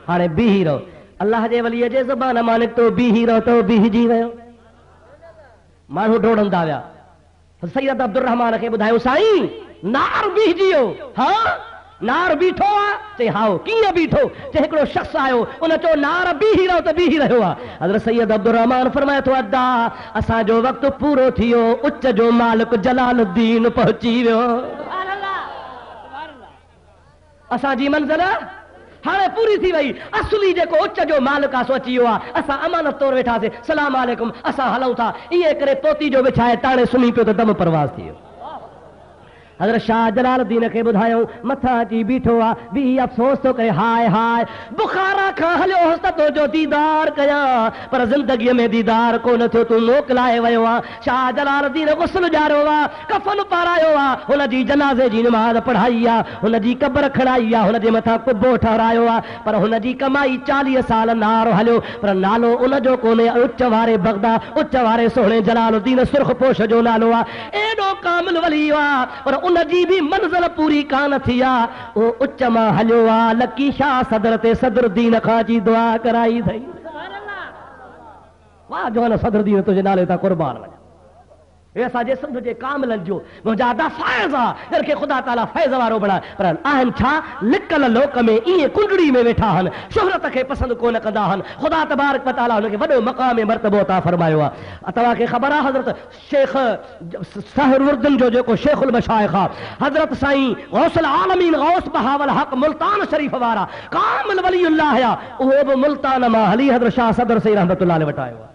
हाणे बीही रहो अल्लाह जे वलीअ जे ज़बान मां निकितो बीही रहो तो बीहजी वियो माण्हू डोड़ंदा विया सैयद अब्दुर्रहमान खे ॿुधायो साईं नार बीहजी वियो हाँ नार बीठो आ चई हाओ कीअं बीठो चई हिकिड़ो शख़्स आयो उन चयो नार बीही रहो त बीही रहियो आहे हज़रत सैयद अब्दुर्रहमान फरमाए थो अदा असांजो वक़्तु पूरो थी वियो उच्च जो मालिक जलालुद्दीन पहुची वियो असांजी मंज़िल हाणे पूरी थी वई असली जेको उच्च जो मालिक आहे सो अची वियो आहे असां अमानत तौर वेठासीं सलाम अलैकुम असां हलूं था ईअं करे पोती जो विछाए ताणे सुम्ही पियो त दम परवाज़ थी वियो हज़रत शाह जलालुद्दीन खे ॿुधायो मथां अची बीठो आहे बी अफ़सोस थो करे हाय हाय बुखारा खां हलियो हुअसि त तुंहिंजो दीदार कयां पर ज़िंदगीअ में दीदार कोन थियो तूं मोकिलाए वियो आहे शाह जलालुद्दीन गुस्ल ॼारियो आहे कफ़न पारायो आहे हुनजी जनाज़े जी नमाज़ पढ़ाई आहे हुनजी क़ब्र खणाई आहे हुनजे मथां कुबो ठहिरायो आहे पर हुनजी कमाई 40 साल नारो हलियो पर नालो उनजो कोन्हे उच्च वारे बगदा उच्च वारे सोहणे जलालुद्दीन सुर्ख़पोश जो नालो आहे एॾो कामिल वली आहे पर उनजी भी मंज़िल पूरी कान थी आहे उहो उच्च मां हलियो आहे लकी शाह सदर ते सदरुद्दीन खां जी दुआ कराई अथई वाह जो न सदरुद्दीन तुंहिंजे नाले तां क़ुर्बान वञा हे असांजे सिंध जे कामिलनि जो मुजादा फ़ैज़ आहे जंहिंखे ख़ुदा ताला फ़ैज़ वारो बणाए पर आहिनि छा लिकल लोक में ईअं कुंडड़ी में वेठा आहिनि शोहरत खे पसंदि कोन कंदा आहिनि ख़ुदा तबारक व तआला हुनखे वॾो मक़ाम मर्तबो अता फरमायो आहे तव्हांखे ख़बर आहे हज़रत शेख सहरवर्दन जो जेको शेखुल मशाइख आहे हज़रत साईं गौसल आलमीन गौस बहावल हक़ मुल्तान शरीफ़ वारा कामिल वलीउल्लाह हुआ उहो बि मुल्तान मां हली हज़रत शाह सदर सईद रहमतुल्लाह अलैहि वटि आयो आहे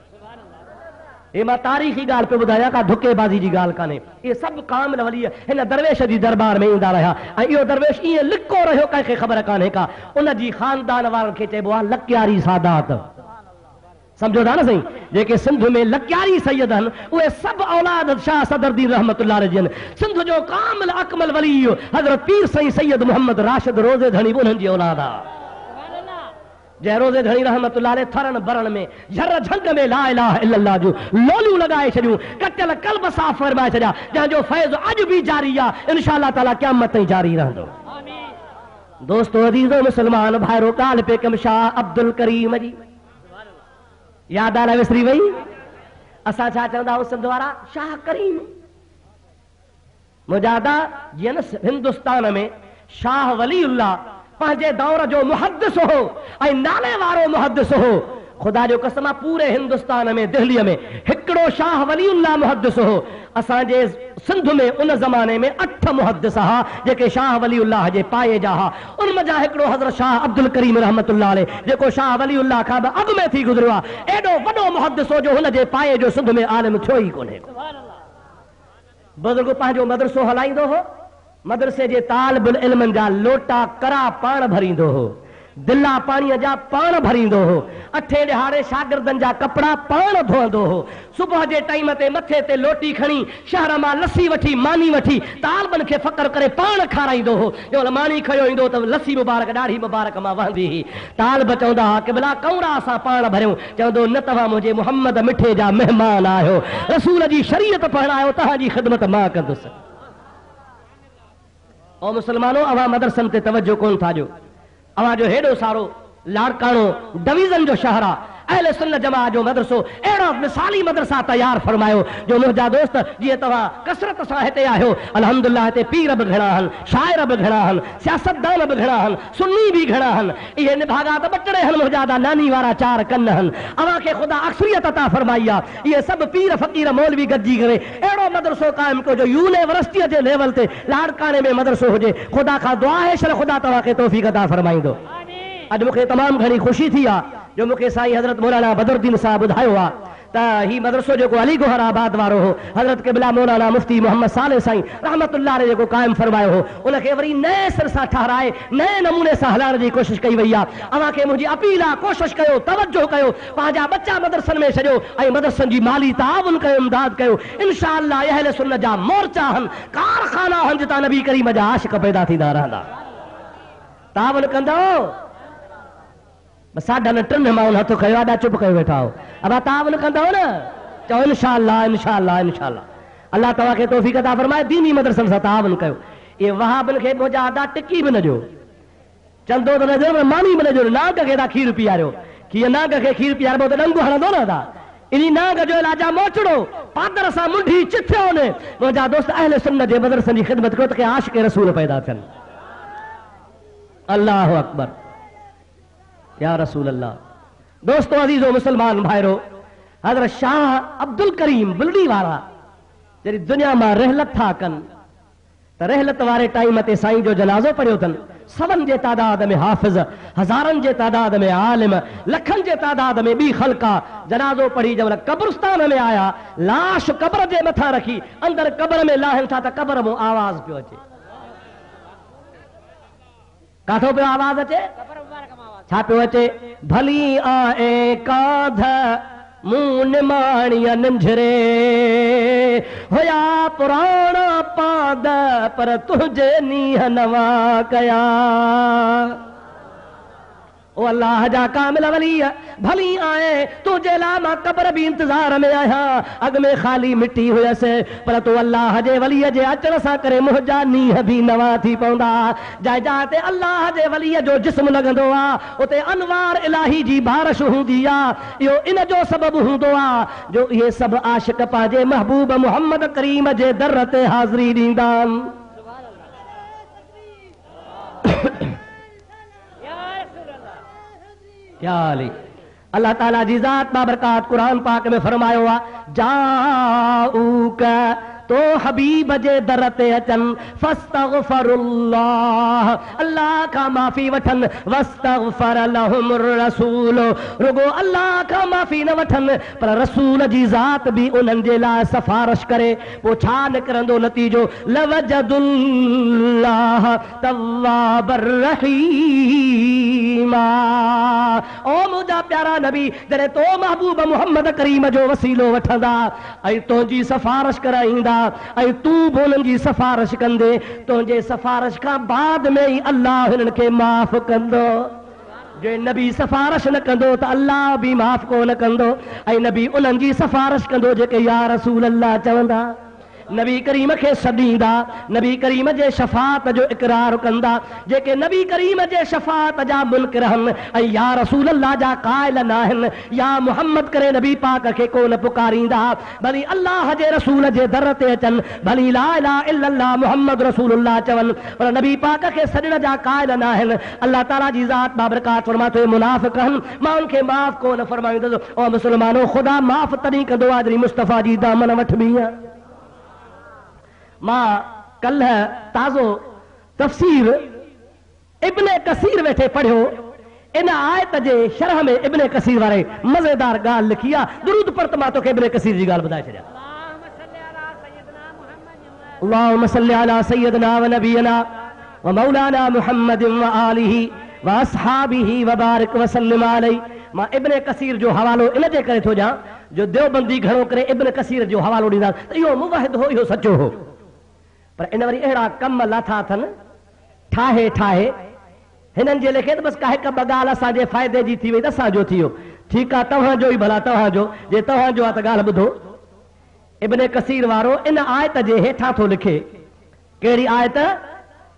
ये मां तारीख़ी ॻाल्हि पे ॿुधायां का धुकेबाज़ी जी ॻाल्हि कान्हे ये सभु कामिल वली हिन दरवेश जी दरबार में ईंदा रहिया ऐं इहो दरवेश ईअं लिको रहियो कंहिंखे ख़बर कान्हे का उनजी ख़ानदान वारनि खे चइबो आहे लकियारी सादात समझो था न सही जेके सिंध में लकियारी सैयद आहिनि उहे सभु औलाद शाह सदरुद्दीन रहमतुल्लाह अलैहि आहिनि सिंध जो कामिल अकमल वली हज़रत पीर साईं सैयद मोहम्मद राशिद रोज़े धणी उन्हनि जी औलाद आहे जय रोज़े धणी रहमतुल्लाह अलैहि थरन बरन में झर झंग में ला इलाहा इल्लल्लाह जो लोलियूं लगाए छॾियूं कटियल कल्ब साफ़ फरमाए छॾिया जंहिंजो फैज़ अॼु बि जारी आहे इंशाअल्लाह ताला क़यामत ताईं जारी रहंदो दोस्तो अज़ीज़ो मुसलमान भाइरो ॻाल्हि पे कम शाह अब्दुल करीम जी यादि आहे विसरी वई असां छा चवंदा आहियूं सिंध वारा शाह करीम मुजादा जीअं न हिंदुस्तान में शाह वलीउल्लाह पंहिंजे दौर जो मुहद्दिस हो ऐं नाले वारो मुहद्दिस हो खुदा जो कसम आहे पूरे हिंदुस्तान में दिल्लीअ में हिकिड़ो शाह वलीउल्लाह मुहद्दिस हो असांजे सिंध में उन ज़माने में 8 मुहद्दिस हा जेके शाह वलीउल्लाह जे पाए जा हा उनमें जा हिकिड़ो हज़रत शाह अब्दुल करीम रहमतुल्लाह अलैहि जेको शाह वलीउल्लाह खां बि अॻु में थी गुज़रियो आहे एॾो वॾो मुहद्दिस हो जो हुन जे पाए जो सिंध में आलिम थियो ई कोन्हे बुज़ुर्ग पंहिंजो मदरसो हलाईंदो हो मदरसे जे तालिबुल इल्मनि जा लोटा करा पाण भरींदो हो दिला पाणीअ जा पाण भरींदो हो अठे ॾिहाड़े शागिर्दनि जा कपिड़ा पाण धोअंदो हो सुबुह जे टाइम ते मथे ते लोटी खणी शहर मां लस्सी वठी मानी वठी तालिबनि खे फ़क़्र करे पाण खाराईंदो हो जो मानी खयो ईंदो त लस्सी मुबारक ॾाढी मुबारक मां वहंदी हुई तालिब चवंदा हुआ कि भला कौड़ा असां पाण भरियूं चवंदो न तव्हां मुंहिंजे मुहम्मद मिठे जा महिमान आहियो रसूल जी शरीयत पढ़ायो तव्हांजी ख़िदमत मां कंदुसि ओ मुसलमानो अवां मदरसनि ते तवजो कोन था ॾियो अवां जो हेॾो सारो लाड़काणो डिवीज़न जो शहर आहे अहले सुन्नत जमात जो मदरसो अहिड़ा मिसाली मदरसा तयार फरमायो जो मुंहिंजा दोस्त जीअं तव्हां कसरत सां हिते आहियो अल्हम्दुलिल्लाह हिते पीर बि घणा आहिनि शाइर बि घणा आहिनि सियासतदान बि घणा आहिनि सुन्नी बि घणा आहिनि इहे निभागा त ॿटड़े आहिनि मुंहिंजा नानी वारा 4 कन आहिनि अवां खे ख़ुदा अक्सरियत अता फरमाई आहे इहे सभु पीर फ़क़ीर मौलवी गॾिजी करे अहिड़ो मदरसो क़ाइमु कयो जो यूनिवर्सिटीअ जे लेवल ते लाड़काने में मदरसो हुजे ख़ुदा खां दुआ है शल ख़ुदा तव्हांखे तौफ़ीक़ अता फरमाईंदो अॼु मूंखे तमामु घणी ख़ुशी थी आहे जो मूंखे साईं हज़रत मौलाना बदरुद्दीन साहब ॿुधायो आहे त ही मदरसो जेको अली गोहराबाद वारो हो हज़रत क़िबला मौलाना मुफ्ती मोहम्मद साले साईं रहमतुल्लाह अलैहि जेको क़ाइमु फरमायो हो उनखे वरी नए सिर सां ठाराए नए नमूने सां हलाइण जी कोशिशि कई वई आहे अव्हां खे मुंहिंजी अपील आहे कोशिशि कयो तवजो कयो पंहिंजा बच्चा मदरसनि में छॾियो ऐं मदरसनि जी माली ताउन कयो इमदाद कयो इंशा अल्लाह अहले सुन्नत जा मोर्चा आहिनि कारखाना आहिनि जितां नबी करीम जा आशिक़ पैदा थींदा रहंदा ताउन कंदो साढा न 3 माण्हुनि हथु खयो ॾाढा चुप कयो वेठा हो अब ताउन कंदव न चओ इंशाअल्लाह इंशाअल्लाह इंशाअल्लाह अल्लाह तव्हांखे तौफ़ीक़ अता फरमाए दीनी मदरसनि सां ताउन कयो ये वहाबनि खे मुजादा टिकी बि न ॾियो चंदो तो नजर मानी मिले जो नाग खे था खीर पीआरियो कि नाग खे खीर पीआरिबो त डंगो हणंदो न था इन नाग जो इलाजा मोचड़ो पादर सां मुंडी चिथियो ने मुंहिंजा दोस्त अहले सुन्नत जे मदरसनि जी ख़िदमत कयो त के आशिक़ रसूल पैदा थियनि। अल्लाह अकबर या रसूल अल्लाह। दोस्तों अजीजो मुसलमान भाइरो हज़रत शाह अब्दुल करीम बुलडी वारा जॾहिं दुनिया मां रहलत था कनि त रहलत वारे टाइम ते साईं जो जनाज़ो पढ़ियो अथनि। सवन जे तादाद में हाफ़िज़, हज़ारनि जे तादाद में आलिम, लखनि जे तादाद में ॿी ख़ल्का जनाज़ो पढ़ी जब कब्रिस्तान में आया लाश कब्र जे मथां रखी अंदर कब्र में लाहिनि था त कब्र मां आवाज़ पियो अचे। काथो पियो आवाज़ अचे? छा पियो अचे? भली आए काध मूं निमाणीअ निंझरे होया पुराणा पाद पर तुझे नीह नवा कया। ओ अल्लाह जा कामिल वली भली आए तुझे ला मां कब्र भी इंतजार में आया अग में खाली मिट्टी हुयसि पर तू अल्लाह जे वली जे अचण सां करे मुंहिंजा नीह भी नवा थी पवंदा। जंहिं जॻह ते अल्लाह जे वली जो जिस्म लॻंदो आहे उते अनवार इलाही जी बारिश हूंदी आहे। इहो इन जो सबबु हूंदो आहे जो इहे सभु आशिक़ पंहिंजे महबूब मुहम्मद करीम जे दर ते हाज़िरी ॾींदा आहिनि। या अली अल्लाह ताला जी ज़ात बाबरकात कुरान पाक में फरमायो आहे जाऊक तो हबीब जे दर ते अचनि फस्तगफरुल्लाह अल्लाह का माफ़ी वठनि वस्तगफर लहुमुर रसूल रुगो अल्लाह का माफ़ी न वठनि पर रसूल जी ज़ात भी उन्हनि जे लाइ सिफारिश करे पोइ छा निकिरंदो नतीजो लवजदुल्लाह तव्वाबर रहीमा। ओ मुंहिंजा प्यारा नबी जॾहिं तो महबूब मुहम्मद करीम जो वसीलो वठंदा ऐं तुंहिंजी सिफारिश कराईंदा ऐं तू बि उन्हनि जी सिफारिश कंदे तुंहिंजे सिफारिश खां बाद में ई अल्लाह हिननि खे माफ़ कंदो। जे नबी सिफारिश न कंदो त अल्लाह बि माफ़ कोन कंदो ऐं नबी उन्हनि जी सिफारिश कंदो जेके या रसूल अल्लाह चवंदा। नबी करीम खे सॾींदा नबी करीम जे शफ़ाअत जो इक़रार कंदा जेके नबी करीम जे शफ़ाअत जा मुनकिर आहिनि ऐं या रसूल अल्लाह जा क़ाइल न आहिनि या मुहम्मद करे नबी पाक खे कोन पुकारींदा भली अल्लाह जे रसूल जे दर ते अचनि भली ला इलाहा इल्लल्लाह मुहम्मद रसूलुल्लाह चवनि पर नबी पाक खे सॾण जा क़ाइल न आहिनि। अल्लाह ताला जी ज़ात बाबरकात फरमातो मुनाफ़िक़ आहिनि मां उनखे माफ़ कोन फरमाईंदुसि। ओ मुस्लमानो ख़ुदा माफ़ तॾहिं कंदो आहे जॾहिं मुस्तफ़ा जी दामन वठबी आहे। मां कल ताज़ो तफ़सीर इब्ने कसीर वेठे पढ़ियो इन आयत जे शरह में इब्ने कसीर वारे मज़ेदार ॻाल्हि लिखी आहे। दुरूद पर त मां तोखे इब्ने कसीर जी ॻाल्हि ॿुधाए छॾियां। अल्लाहुम्म सल्लि अला सय्यदना व नबियना व मौलाना मुहम्मदिन व आलिहि व अस्हाबिहि व बारिक व सल्लिम अलैहि। मां इब्ने कसीर जो हवालो इन जे करे थो ॾियां जो देवबंदी घणो करे इब्ने कसीर जो हवालो ॾींदा त इहो मुवाहिद हो इहो सचो हो पर इन वरी अहिड़ा कम लाथा अथनि ठाहे ठाहे हिननि जे लेखे त बसि का हिकु ॿ ॻाल्हि असांजे फ़ाइदे जी थी वई त असांजो थी वियो। ठीकु आहे तव्हांजो ई भला तव्हांजो जे तव्हांजो आहे त ॻाल्हि ॿुधो। इब्ने कसीर वारो इन आयत जे हेठां थो लिखे कहिड़ी आयत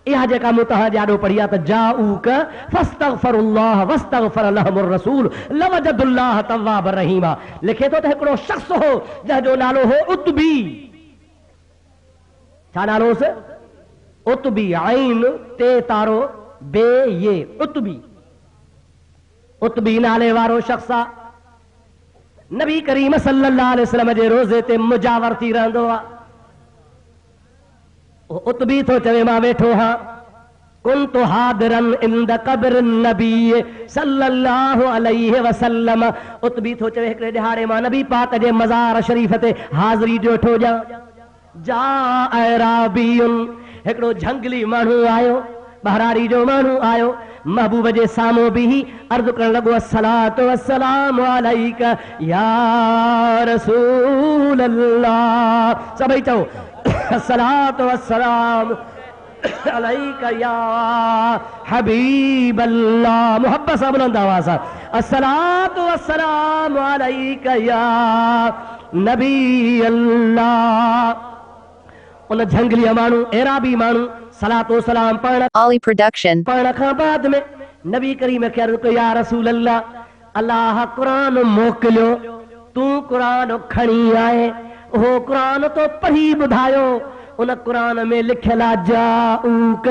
इहा जेका मूं तव्हांजे आॾो पढ़ी आहे त जाऊक फस्तगफरुल्लाह वस्तगफर लहुमुर रसूल लवजदुल्लाह तव्वाबर रहीमा। लिखे थो त हिकिड़ो शख़्स हो जंहिंजो नालो हो उतबी। छा नालो हुसि? उतबी आइन ते तारो बे ये उतबी। उतबी नाले वारो शख़्स आहे नबी करीम सल्लल्लाहु अलैहि वसल्लम जे रोज़े ते मुजावर थी रहंदो आहे। उतबी थो चवे मां वेठो हां कुंतु हादिरन इंद क़ब्र नबी सल्लल्लाहु अलैहि वसल्लम। उतबी थो चवे हिकिड़े ॾिहाड़े मां नबी पाक जे मज़ार शरीफ़ ते हाज़िरी ॾिठो ॼां। जा अराबियुन हिकिड़ो झंगली माण्हू आयो बहरारी जो माण्हू आयो महबूब जे साम्हूं बीही अर्ज़ु करण लॻो अस्सलातु वस्सलामु अलैका या रसूल अल्लाह। सभई चओ अस्सलातु वस्सलामु अलैका या हबीब अल्लाह। मोहब्बत सां बुलंद आवाज़ सां अस्सलातु वस्सलामु अलैका या नबी अल्लाह। उन झंगलीअ माण्हू एराबी माण्हू सलातो सलाम पढ़ण Ollie Production. पढ़ण खां बाद में नबी करीम खे अर्ज़ कयो या रसूल अल्लाह, अल्लाह क़ुरान मोकिलियो, तूं क़ुरान खणी आए, उहो क़ुरान तो पढ़ी ॿुधायो। उन क़ुरान में लिखियल आहे जाऊक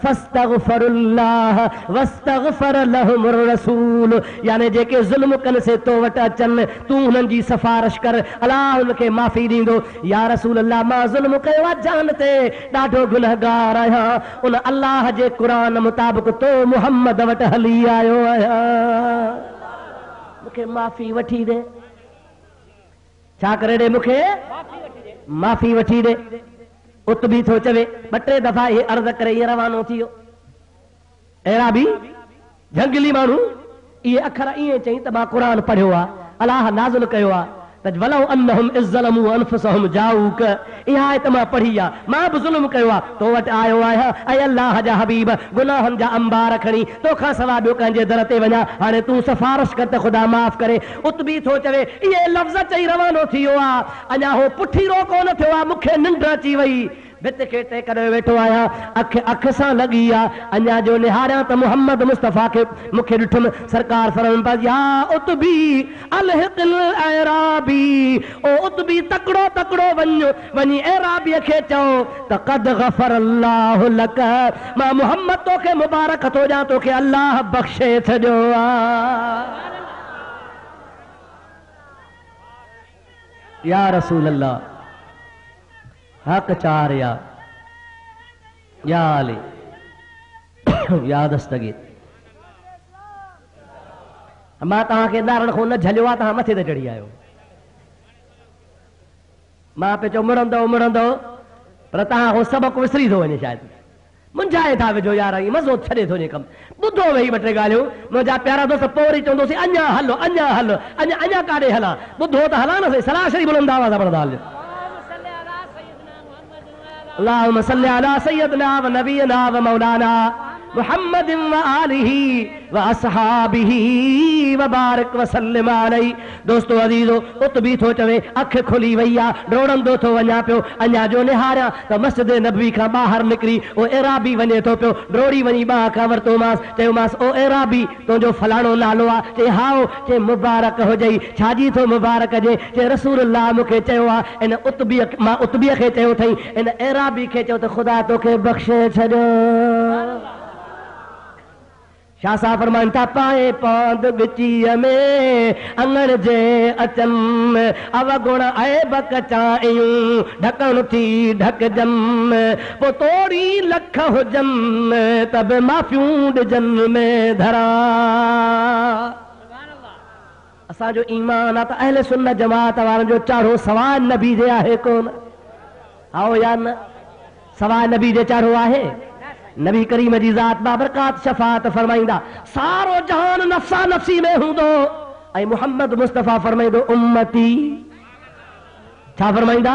फस्तगफिरुल्लाह वस्तगफर लहुमुर रसूल, यानी जेके ज़ुल्म कनि से तो वटि अचनि तूं हुननि जी सिफारिश कर, अलाह हुनखे माफ़ी ॾींदो। या रसूल अल्लाह, मां ज़ुल्म कयो आहे जान ते, ॾाढो गुनहगार आहियां, उन अल्लाह जे क़ुरान मुताबिक़ तो मुहम्मद वटि हली आयो आहियां, मूंखे माफ़ी वठी ॾे। छा करे ॾे? मूंखे माफ़ी वठी ॾे। उतबी थो चवे, ॿ टे दफ़ा इहे अर्ज़ करे इहे रवानो थी वियो। अहिड़ा बि झंगली माण्हू इहे अखर ईअं चई त मां क़ुरान पढ़ियो आहे, अलाह नाज़िल कयो आहे त वलौ अन्नहुम इज़्ज़लमू अनफुसहुम जाऊक, इहा आयत मां पढ़ी आहे, मां बि ज़ुल्म कयो आहे, तो वटि आयो आहियां, ऐं अल्लाह जा हबीब गुनाहनि जा अंबार खणी तोखां सवाइ ॿियो कंहिंजे दर ते वञा, हाणे तूं सिफारिश कर त ख़ुदा माफ़ करे। उतबी थो चवे, इहे लफ़्ज़ चई रवानो थी वियो आहे, अञा हो पुठीरो कोन थियो आहे, मूंखे निंड अची वई, भित खे टेकड़े वेठो आहियां, अख सां लॻी आहे, अञा जो निहारियां त मुहम्मद मुस्तफ़ा खे मूंखे ॾिठुमि, सरकार फरमाइनि था या उतबी अलहिक़िल ऐराबी, ओ उतबी तकड़ो तकड़ो वञी ऐराबीअ खे चओ त क़द गफ़रल्लाहु लक, मां मुहम्मद तोखे मुबारक थो ॾियां, तोखे अल्लाह बख़्शे छॾियो आहे। या रसूल अल्लाह, हक चार या अली या दस्तगीर, मां तव्हांखे नारण खां न झलियो आहे, तव्हां मथे ते चढ़ी आयो। मां पे चयो मुड़ंदो मुड़ंदो, पर तव्हां हो सबक़ विसरी थो वञे, शायदि मुंझाए था वेझो यार, मज़ो छॾे थो वञे कमु। ॿुधो वेही ॿ टे ॻाल्हियूं, मुंहिंजा प्यारा दोस्त, पोइ वरी चवंदोसीं अञा हलो अञा हलो, अञा काॾे हलां, ॿुधो त हलां न, सलाह शरीफ़ बुलंद आवाज़ सां पढ़ंदा हलियो। अल्लाहुम्मा सल्ली अला सय्यदना व नबीना व मौलाना मुहम्मद व आलिही व अस्हाबिही व बारिक व सल्लिम अलैहि। दोस्तो अज़ीज़ो, उतबी थो चवे, अख खुली वई आहे, डोड़ंदो थो वञा पियो, अञा जो निहारियां त मस्जिद नबवी खां ॿाहिरि निकिरी ओ एराबी वञे थो पियो, डोड़ी वञी ॿाह खां वरितोमांसि, चयोमांसि ओ एराबी, तुंहिंजो फलाणो नालो आहे? चए हाओ। चए मुबारक हुजई, छाजी थो मुबारक जे? चए रसूलुल्लाह मूंखे चयो आहे, इन उतबीअ, मां उतबीअ खे चयो अथई, इन एराबी खे चयो त ख़ुदा तोखे बख़्शे छॾियो। शाह साहब फरमाइनि था, पाए पौंद ॻचीअ में अंगण जे अचम, अवगुण ऐब कचायूं ढकण थी ढकजम, पोइ तोड़ी लख हुजम त बि माफ़ियूं ॾिजन में धरा। असांजो ईमान आहे त अहले सुन्नत जमात वारनि जो चाढ़ो सवाइ नबी जे आहे कोन? आओ या न? सवाइ नबी जे चाढ़ो आहे? नबी करीम जी ज़ात बाबरकात शफ़ात फरमाईंदा, सारो जहान नफ़्सा नफ़्सी में हूंदो, ऐं मुहम्मद मुस्तफ़ा फरमाईंदो उम्मती। छा फरमाईंदा?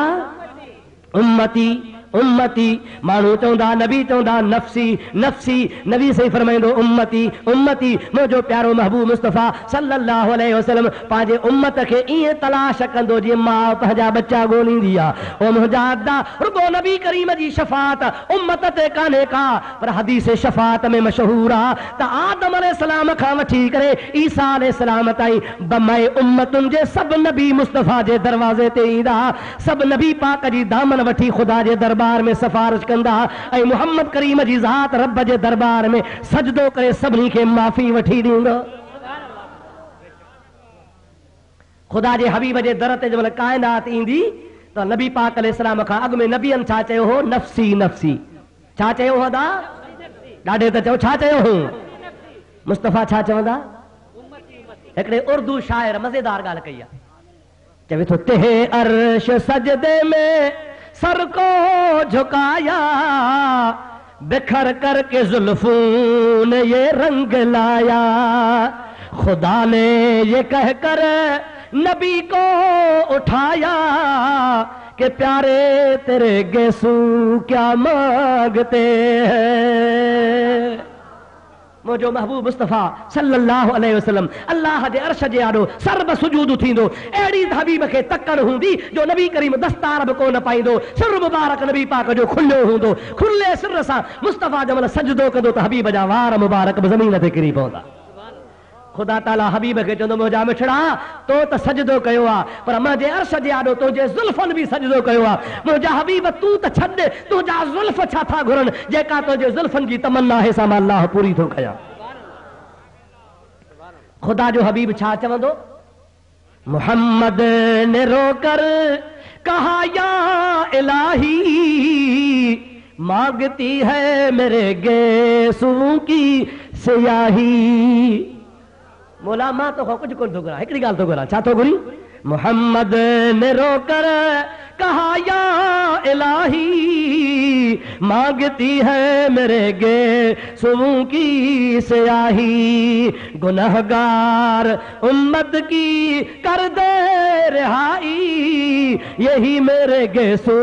उम्मती उम्मती। माण्हू चवंदा, नबी चवंदा नफ़्सी नफ़्सी, नबी सही फरमाईंदो उम्मती उम्मती। मुंहिंजो प्यारो महबूब मुस्तफ़ा सल्लल्लाहु अलैहि वसल्लम पंहिंजे उम्मत खे ईअं तलाश कंदो जीअं माउ पंहिंजा बच्चा ॻोल्हींदी आहे। ओ मुंहिंजा अदा, रुगो नबी करीम जी शफ़ात उम्मत ते कान्हे का, पर हदीस शफ़ात में मशहूर आहे त आदम अलैहिस्सलाम खां वठी करे ईसा अलैहिस्सलाम ताईं बमए उम्मतुनि जे सभु नबी मुस्तफ़ा जे दरवाज़े ते ईंदा, सभु नबी पाक जी दामन वठी ख़ुदा जे दरबार में सिफारिश कंदा, ऐं मुहम्मद करीम जी ज़ात रब जे दरबार में सजदो करे सभिनी खे माफ़ी वठी ॾींदो। ख़ुदा जे हबीब जे दर ते जंहिंमहिल काइनात ईंदी त नबी पाक अलैहिस्सलाम खां अॻु में नबियनि छा चयो हो? नफ़्सी नफ़्सी। छा चयो हो? दा ॾाढे त चयो, छा चयो हो? मुस्तफ़ा छा चवंदा? हिकिड़े उर्दू शाइर मज़ेदार ॻाल्हि कई आहे, चवे थो, तेहे अर्श सजदे में सर को झुकाया, बिखर करके जुल्फों ने ये रंग लाया, खुदा ने ये कहकर नबी को उठाया कि प्यारे तेरे गेसू क्या मांगते हैं। मुझो महबूब मुस्तफ़ा सल्लल्लाहु अलैहि वसल्लम अल्लाह जे अर्श जे आॾो सर्ब सुजूद थींदो अहिड़ी हबीब खे तकड़ हूंदी जो नबी करीम दस्तार बि कोन पाईंदो सिर मुबारक नबी पाक जो खुलियो हूंदो खुले सिर सां मुस्तफ़ा जमल सजदो कंदो त हबीब जा वार मुबारक बि ज़मीन ते किरी पवंदा खुदा ताला हबीब खे चवंदो मुंहिंजा मिठड़ा तो त सजदो कयो आहे पर मुंहिंजे अर्श जे आॾो तुंहिंजे ज़ुल्फ़नि बि सजदो कयो आहे मुंहिंजा हबीब तूं त छॾ तुंहिंजा ज़ुल्फ़ छा था घुरनि जेका तुंहिंजे ज़ुल्फ़नि जी तमन्ना आहे सा मां अल्लाह पूरी थो कयां खुदा जो हबीब छा चवंदो मोहम्मद ने रोकर कहा या इलाही मांगती है मेरे गेसुओं की सियाही मौला मां तो कुछ कोन थो घुरां हिकिड़ी ॻाल्हि थो घुरां छा थो घुरी मोहम्मद ने रोकर कहा या इलाही मांगती है मेरे गेसुओं की सियाही गुनहगार उम्मत की कर दे रिहाई यही मेरे गेसु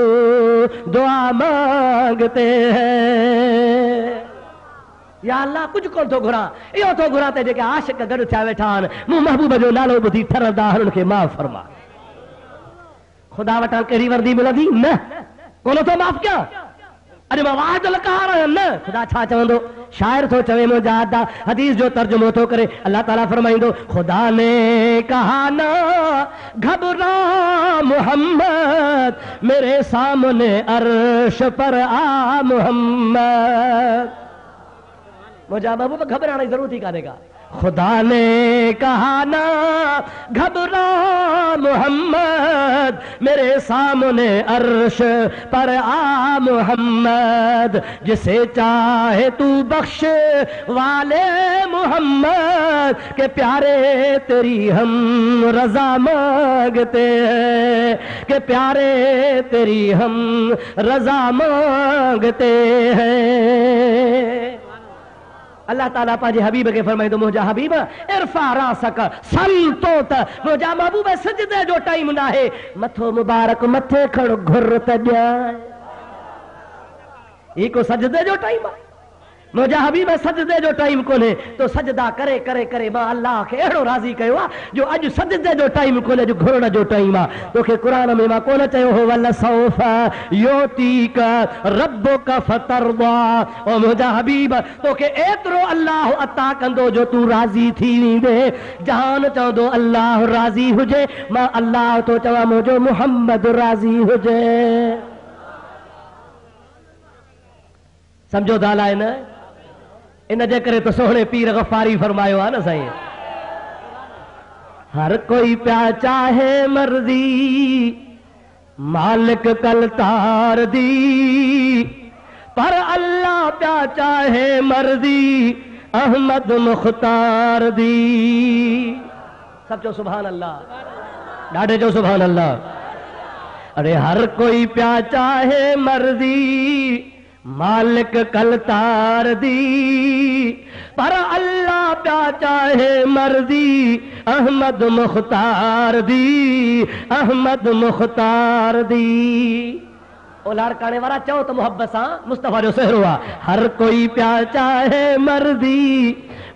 दुआ मांगते हैं या अल्लाह कुछ कोन थो घुरां इहो थो घुरां त जेके आशिक गॾु थिया वेठा आहिनि मूं महबूब जो नालो ॿुधी ठरंदा हुननि खे माफ़ फरमा खुदा वटां कहिड़ी वर्दी मिलंदी न कोन थो माफ़ कयां अॼु मां वाहिदुल क़हार आहियां न खुदा छा चवंदो शाइर थो चवे मुंहिंजा अदा हदीस जो तर्जुमो थो करे अल्लाह ताला फरमाईंदो खुदा ने कहा ना घबरा मोहम्मद मेरे सामने अर्श पर आ मोहम्मद मुझा महबूब घबराने की जरूरत ही काने का खुदा ने कहा ना घबरा मोहम्मद मेरे सामने अर्श पर आ मोहम्मद जिसे चाहे तू बख्श वाले मोहम्मद के प्यारे तेरी हम रजा मांगते हैं के प्यारे तेरी हम रजा मांगते हैं अल्लाह ताला पांजे हबीब के फरमाईंदो मुंहिंजा हबीब इरफा रासक सल तो त मुंहिंजा महबूब सजदे जो टाइम ना है मथो मुबारक मथे खड़ घुर त ॼाए ई को सजदे जो टाइम आहे मुंहिंजा हबीब सजदे जो टाइम कोन्हे तो सजदा करे करे करे मां अल्लाह खे अहिड़ो राज़ी कयो आहे जो अॼु सजदे जो टाइम कोन्हे अॼु घुरण जो टाइम आहे तोखे क़ुरान में मां कोन चयो हो वल सौफ योतीक रब्बुक फतरदा ओ मुंहिंजा हबीब तोखे एतिरो अल्लाह अता कंदो जो तूं राज़ी थी वेंदे जहान चवंदो अल्लाह राज़ी हुजे मां अल्लाह तो चवां मुंहिंजो मुहम्मद राज़ी हुजे समझो दाल आहे न इन जे करे तो सोहणे पीर गफ़ारी फरमायो आहे न साईं हर कोई प्या चाहे मर्जी मालिक कल तार दी पर अल्लाह प्या चाहे मर्जी अहमद मुख्तार दी सब जो सुभान अल्लाह ॾाढे जो सुभान अल्लाह अरे हर कोई प्या चाहे मर्जी मालिक कल तार दी पर अल्लाह प्या चाहे मर्जी अहमद मुख्तार दी अहमद मुख्तार दी ओ लाड़काने वारा चओ तो मोहब्बत सां मुस्तफा जो सहरो आहे हर कोई प्या चाहे मर्जी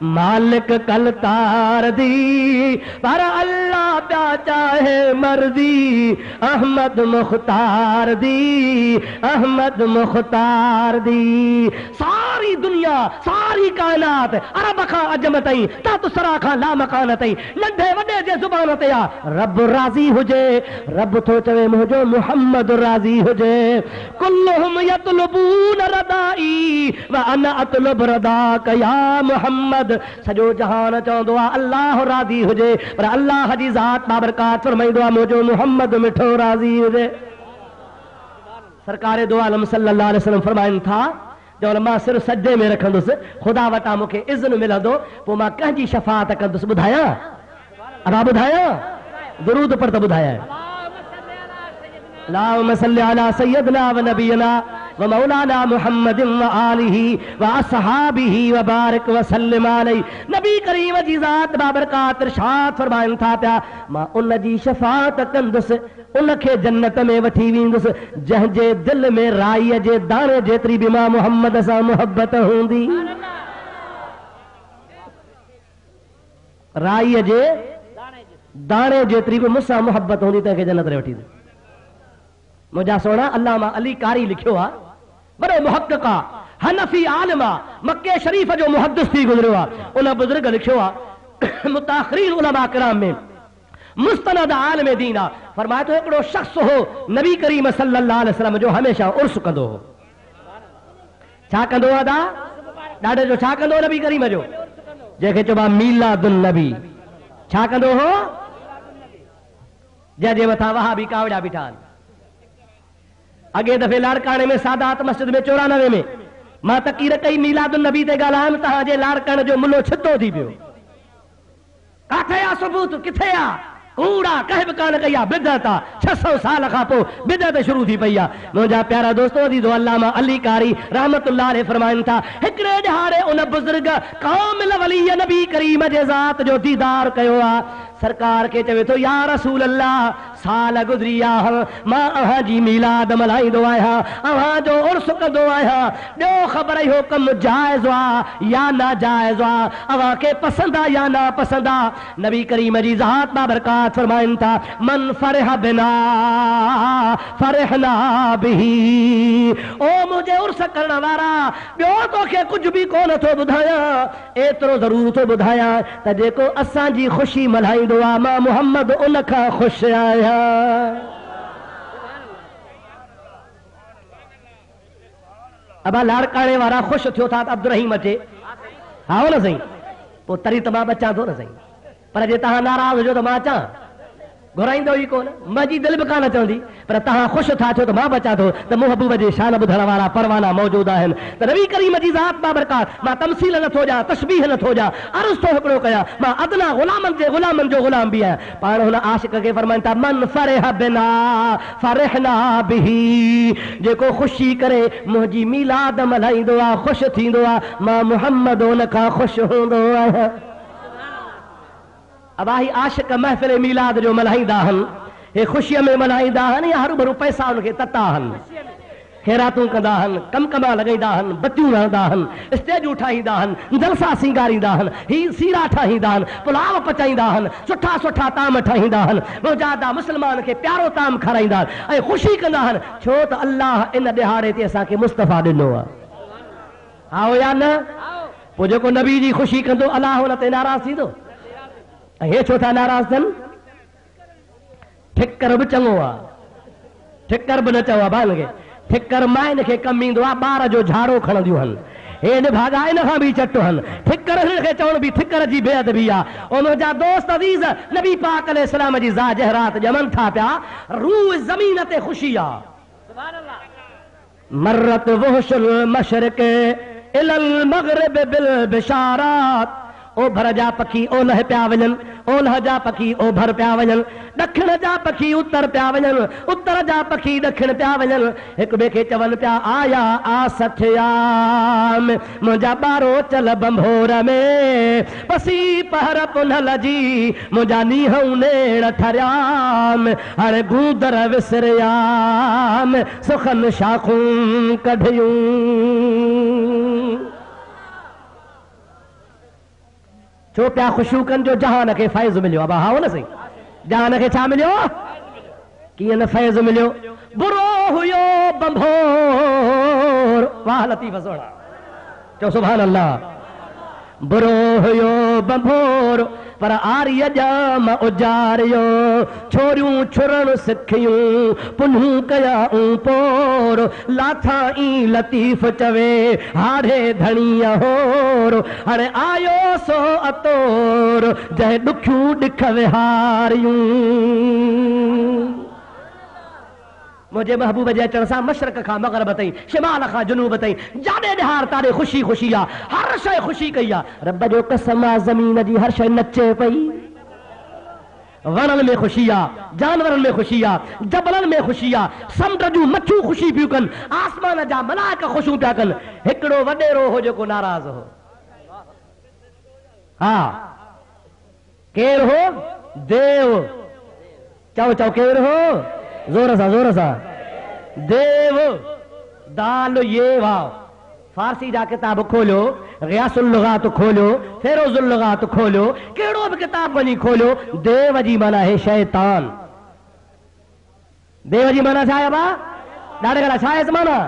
मालिक कल तार दी पर अल्लाह प्या चाहे मर्जी अहमद मुख्तार दी अहमद मुख्तार दी सारी दुनिया सारी कायनात अरब खां अजम ताईं तातु सरा खां लामकान ताईं नंढे वॾे जे ज़ुबान ते आहे रब राज़ी हुजे रब थो चवे मुंहिंजो मुहम्मद राज़ी हुजे कुल्लुहुम यतलबून रदाई व अना अतलब रदाक या मुहम्मद सजो जहान चवंदो आहे अल्लाह राज़ी हुजे पर अल्लाह जी ज़ात बाबरकात फरमाईंदो आहे मुंहिंजो मुहम्मद मिठो राज़ी हुजे सरकार दो आलम सल्लल्लाहु अलैहि वसल्लम फरमाइनि था जो मां सिर सजे में रखंदुसि खुदा वटां मूंखे इज़्न मिलंदो पोइ मां कंहिंजी शफ़ाअत कंदुसि ॿुधायां अदा ॿुधायां दुरूद पर त ॿुधायां अल्लाहुम्मा सल्लि अला सय्यदना व नबियना व मौलाना मुहम्मदिन व आलिही व असहाबिही व बारिक व सल्लिम अलैहि नबी करीम जी ज़ात बाबरकात इरशाद फरमाइनि था पिया मां उन जी शफ़ाअत कंदुसि उनखे जन्नत में वठी वेंदुसि जंहिंजे दिल में राईअ जे दाणे जेतिरी बि मां मुहम्मद सां मुहबत हूंदी राई जे दाणे जेतरी भी मुझसां मोहब्बत होंदी तंहिंखे जन्नत रे वठी मुझा सोना अल्लामा अली कारी लिखियो आ बड़ो मुहक्किक आ हनफी आलिम आ मक्के शरीफ जो मुहद्दिस थी गुजरियो आ उन बुजुर्ग लिखियो आ मुताखिरीन उलमा किराम में मुस्तनद आलिम दीन आ फरमाया तो हिकिड़ो शख्स हो नबी करीम सल्लल्लाहु अलैहि वसल्लम जो हमेशा उर्स कंदो हो छा कंदो आ दा ॾाढे जो छा कंदो नबी करीम जो जंहिंखे चइबो मीलादुन नबी छा कंदो हो जंहिंजे मथां वहाबी कावड़ा बीठा आहिनि अॻे दफ़े लाड़काणे में सादात मस्जिद में 94 में मां तकीर कई मीलादुन नबी ते ॻाल्हायमि तव्हांजे लाड़कण जो मुलो छितो थी पियो काथे आ सबूत किथे आ कूड़ा कह बि कान कई आहे बिदत आहे 600 साल खां पोइ बिदत शुरू थी पई आहे मुंहिंजा प्यारा दोस्तो दीदो अल्लामा अली कारी रहमतुल्लाह अलैहि फरमाइनि था हिकिड़े ॾिहाड़े उन बुज़ुर्ग कामिल वली नबी करीम जे ज़ात जो दीदार कयो आहे सरकार के चवे तो या रसूल अल्लाह साल गुज़री आहे मां अहां जी मीलाद मल्हाईंदो आहियां अहां जो उर्स कंदो आहियां ॿियो ख़बर इहो कमु जाइज़ आहे या नाजाइज़ आहे अहां खे पसंदि आहे या ना पसंदि आहे नबी करीम जी ज़ात बाबरकात फरमाइनि था मन फरह बिना फरहना बिही ओ मुझे उर्स करण वारा ॿियो तोखे कुझु बि कोन थो ॿुधायां एतिरो ज़रूर थो ॿुधायां त जेको असांजी ख़ुशी मल्हाईंदो आहे मां मुहम्मद उन खां ख़ुशि आहियां अबा लाड़काणे वारा ख़ुशि थियो था त अब्दुर्रहीम अचे हा हो न साईं पोइ तरी त मां बचां थो न साईं पर जे तव्हां नाराज़ हुजो त मां अचां घुराईंदो ई कोन मुंहिंजी दिलि बि कान चवंदी पर तव्हां ख़ुशि था थियो त मां बचां थो त महबूब जे शान ॿुधण वारा परवाना मौजूद आहिनि त नबी करीम जी ज़ात बाबरकात मां तमसील नथो ॾियां तशबीह नथो ॾियां अर्ज़ थो हिकिड़ो कयां मां अदना ग़ुलामनि जे ग़ुलामनि जो ग़ुलाम बि आहियां पाण हुन आशिक़ खे फरमाइनि था मन फरह बिना फरहना बिही जेको ख़ुशी करे मुंहिंजी मीलाद मल्हाईंदो आहे ख़ुशि थींदो आहे मां मुहम्मद उन खां ख़ुशि हूंदो आहियां अबाही आशिक महफ़िल मीलाद जो मल्हाईंदा आहिनि हे ख़ुशीअ में मल्हाईंदा आहिनि या हरू भरू पैसा उनखे तता आहिनि ख़ैरातूं कंदा आहिनि कमकमा लॻाईंदा आहिनि बतियूं रहंदा आहिनि स्टेजूं ठाहींदा आहिनि जलसा सींगारींदा आहिनि ही सीरा ठाहींदा आहिनि पुलाव पचाईंदा आहिनि सुठा सुठा ताम ठाहींदा आहिनि रोज़ादा मुस्लमान खे प्यारो ताम खाराईंदा आहिनि ऐं ख़ुशी कंदा आहिनि छो त अल्लाह इन ॾिहाड़े ते असांखे मुस्तफ़ा ॾिनो आहे आओ या न पोइ जेको नबी जी ख़ुशी कंदो अलाह हुन ते नाराज़ थींदो हे छो था नाराज़ थियनि ठिकर बि चङो आहे ठिकर बि न चओ आहे भाउ खे ठिकर माइन खे कमु ईंदो आहे ॿार जो झाड़ो खणंदियूं आहिनि हे निभागा इन खां बि चटो आहिनि ठिकर हिन खे चवण बि ठिकर जी बेअदबी आहे उनजा दोस्त अज़ीज़ नबी पाक अलैहि सलाम जी ज़ा जहरात ॼमनि था पिया रूह ज़मीन ते ख़ुशी आहे सुभान अल्लाह मर्रत वहशुल मशरिक़ इलल मग़रिब बिल बिशारात ओभर जा पखी ओलह पिया वञनि ओलह जा पखी ओभर पिया वञनि ॾखिण जा पखी उत्तर पिया वञनि उत्तर जा पखी ॾखिण पिया वञनि हिक ॿिए खे चवनि पिया आया आ सठियाम मुंहिंजा ॿारो चल बंभोर में पसी पहर पुनल जी मुंहिंजा नीहं नेण ठरियाम हाणे गूदर विसरियाम सुखन शाखूं कढियूं छो पिया ख़ुशियूं कनि जो जहान खे फैज़ मिलियो आहे हा न सही जहान खे छा मिलियो कीअं न फैज़ मिलियो बुरो हुयो बंभोर वाह लतीफ़ सोना चओ सुभान अल्लाह बुरो हुयो बंभोर पर आर्य जाम उजारियो छोरियूं छुरण सिखियूं पुन्हूं कयाऊं पोर लाथा ई लतीफ़ चवे हारे धणीअ होर हाणे आयो सो अतोर जंहिं ॾुखियूं ॾिख विहारियूं मुझे महबूब जे अचण सां मशरक़ खां मग़रिब ताईं शिमाल खां जुनूब ताईं जाॾे ॾिहार ताॾे ख़ुशी ख़ुशी आहे हर शइ ख़ुशी कई आहे रब जो कसम आहे ज़मीन जी हर शइ नचे पई वणनि में ख़ुशी आहे जानवरनि में ख़ुशी आहे जबलनि में ख़ुशी आहे समुंड जूं मच्छियूं ख़ुशी पियूं कनि आसमान जा मलाइक ख़ुशियूं पिया कनि हिकिड़ो वॾेरो हो जेको नाराज़ हो हा केरु हो देव चओ चओ केरु हो जोर सां देव दाल ये वाव फारसी जा किताब खोलियो, गियासुल लुगात खोलियो, फेरोजुल लुगात खोलियो, कहिड़ो बि किताब वञी खोलियो, देव जी माना है शैतान। देव जी माना छा आहे बा? ॾाढे घणा छा आहे माना?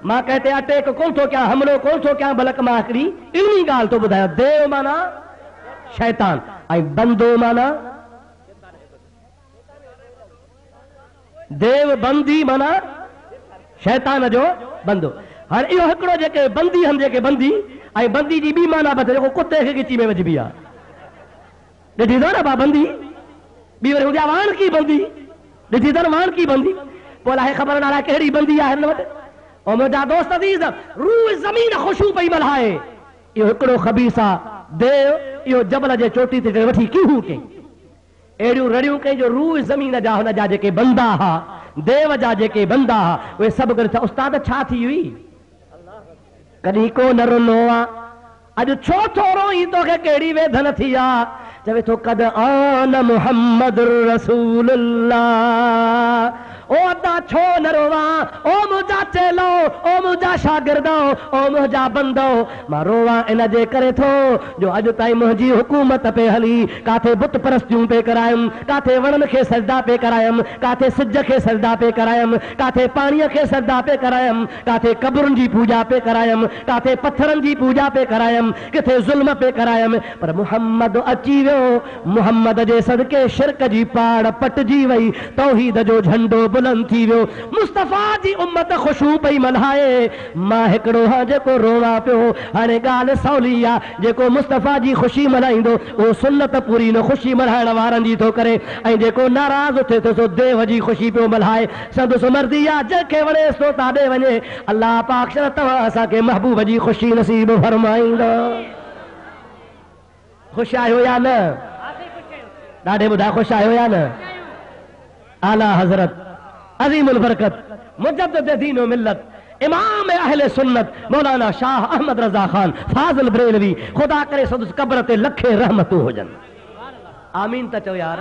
मां कहते अटैक कोन थो कयां, हमलो कोन थो कयां, बल्कि मां हिकिड़ी इल्मी ॻाल्हि थो ॿुधायां। देव माना शैतान ऐं बंदो माना देव बंदी माना शैतान जो बंदो। हाणे इहो हिकिड़ो जेके बंदी आहिनि, जेके बंदी ऐं बंदी जी ॿी माना बि जेको कुते खे गिची में विझबी आहे। ॾिठी अथव न बा बंदी, ॿी वरी हुजा वाण की बंदी, ॾिठी अथव वाण की बंदी। पोइ अलाए ख़बर न आहे कहिड़ी बंदी आहे हिन वटि। ऐं मुंहिंजा दोस्त अज़ीज़, रूह ज़मीन ख़ुशबू पई मल्हाए। इहो हिकिड़ो ख़बीस आहे देव। इहो जबल जे चोटी ते वठी कीहूं कई, अहिड़ियूं रड़ियूं कई जो रूह ज़मीन जा हुन जा जेके बंदा हुआ, देव जा जेके बंदा हुआ, उहे सभु गॾु उस्ताद छा थी हुई? कॾहिं को न रुनो आहे। अॼु छो थो रोई, तोखे कहिड़ी वेदन थी आहे? चवे थो कद आन मुहम्मद रसूलुल्लाह। ओ अदा छो न रोवा, ओ मुंहिंजा चेलो, ओ मुंहिंजा शागिर्दो, ओ मुंहिंजा बंदो। मां रोवा इन जे करे थो जो अॼु ताईं मुंहिंजी हुकूमत पे हली, काथे बुत परस्तियूं पे करायमि, काथे वणनि खे सजदा पे करायमि, काथे सिज खे सजदा पे करायमि, काथे पाणीअ खे सजदा पे करायमि, काथे कब्रुनि जी पूजा पे करायमि, काथे पत्थरनि जी पूजा पे करायमि, किथे ज़ुल्म पे करायमि। पर मुहम्मद अची वियो, मुहम्मद जे सदके शिरक जी पाड़ पटिजी वई, तौहीद जो झंडो बुलंद थी वियो, मुस्तफ़ा जी उम्मत ख़ुशबू पई मल्हाए। मां हिकिड़ो हा जेको रोवा पियो। हाणे ॻाल्हि सवली आहे, जेको मुस्तफ़ा जी ख़ुशी मल्हाईंदो उहो सुन्नत पूरी न ख़ुशी मल्हाइण वारनि जी थो करे, ऐं जेको नाराज़ थिए थो सो देव जी ख़ुशी पियो मल्हाए। संदसि मर्ज़ी आहे, जंहिंखे वणे सो ताॾे वञे। अल्लाह पाक शर तव्हां असांखे महबूब जी ख़ुशी नसीब फरमाईंदो। ख़ुशि आहियो या न? ॾाढे ॿुधायो ख़ुशि आहियो या न? आला हज़रत अज़ीमुल बरकत मुजद्दिद दीन व मिल्लत इमाम अहले सुन्नत मौलाना शाह अहमद रज़ा खान फाज़िल बरेलवी, खुदा करे संदसि क़ब्र ते लखे रहमतूं हुजनि। आमीन त चओ यार।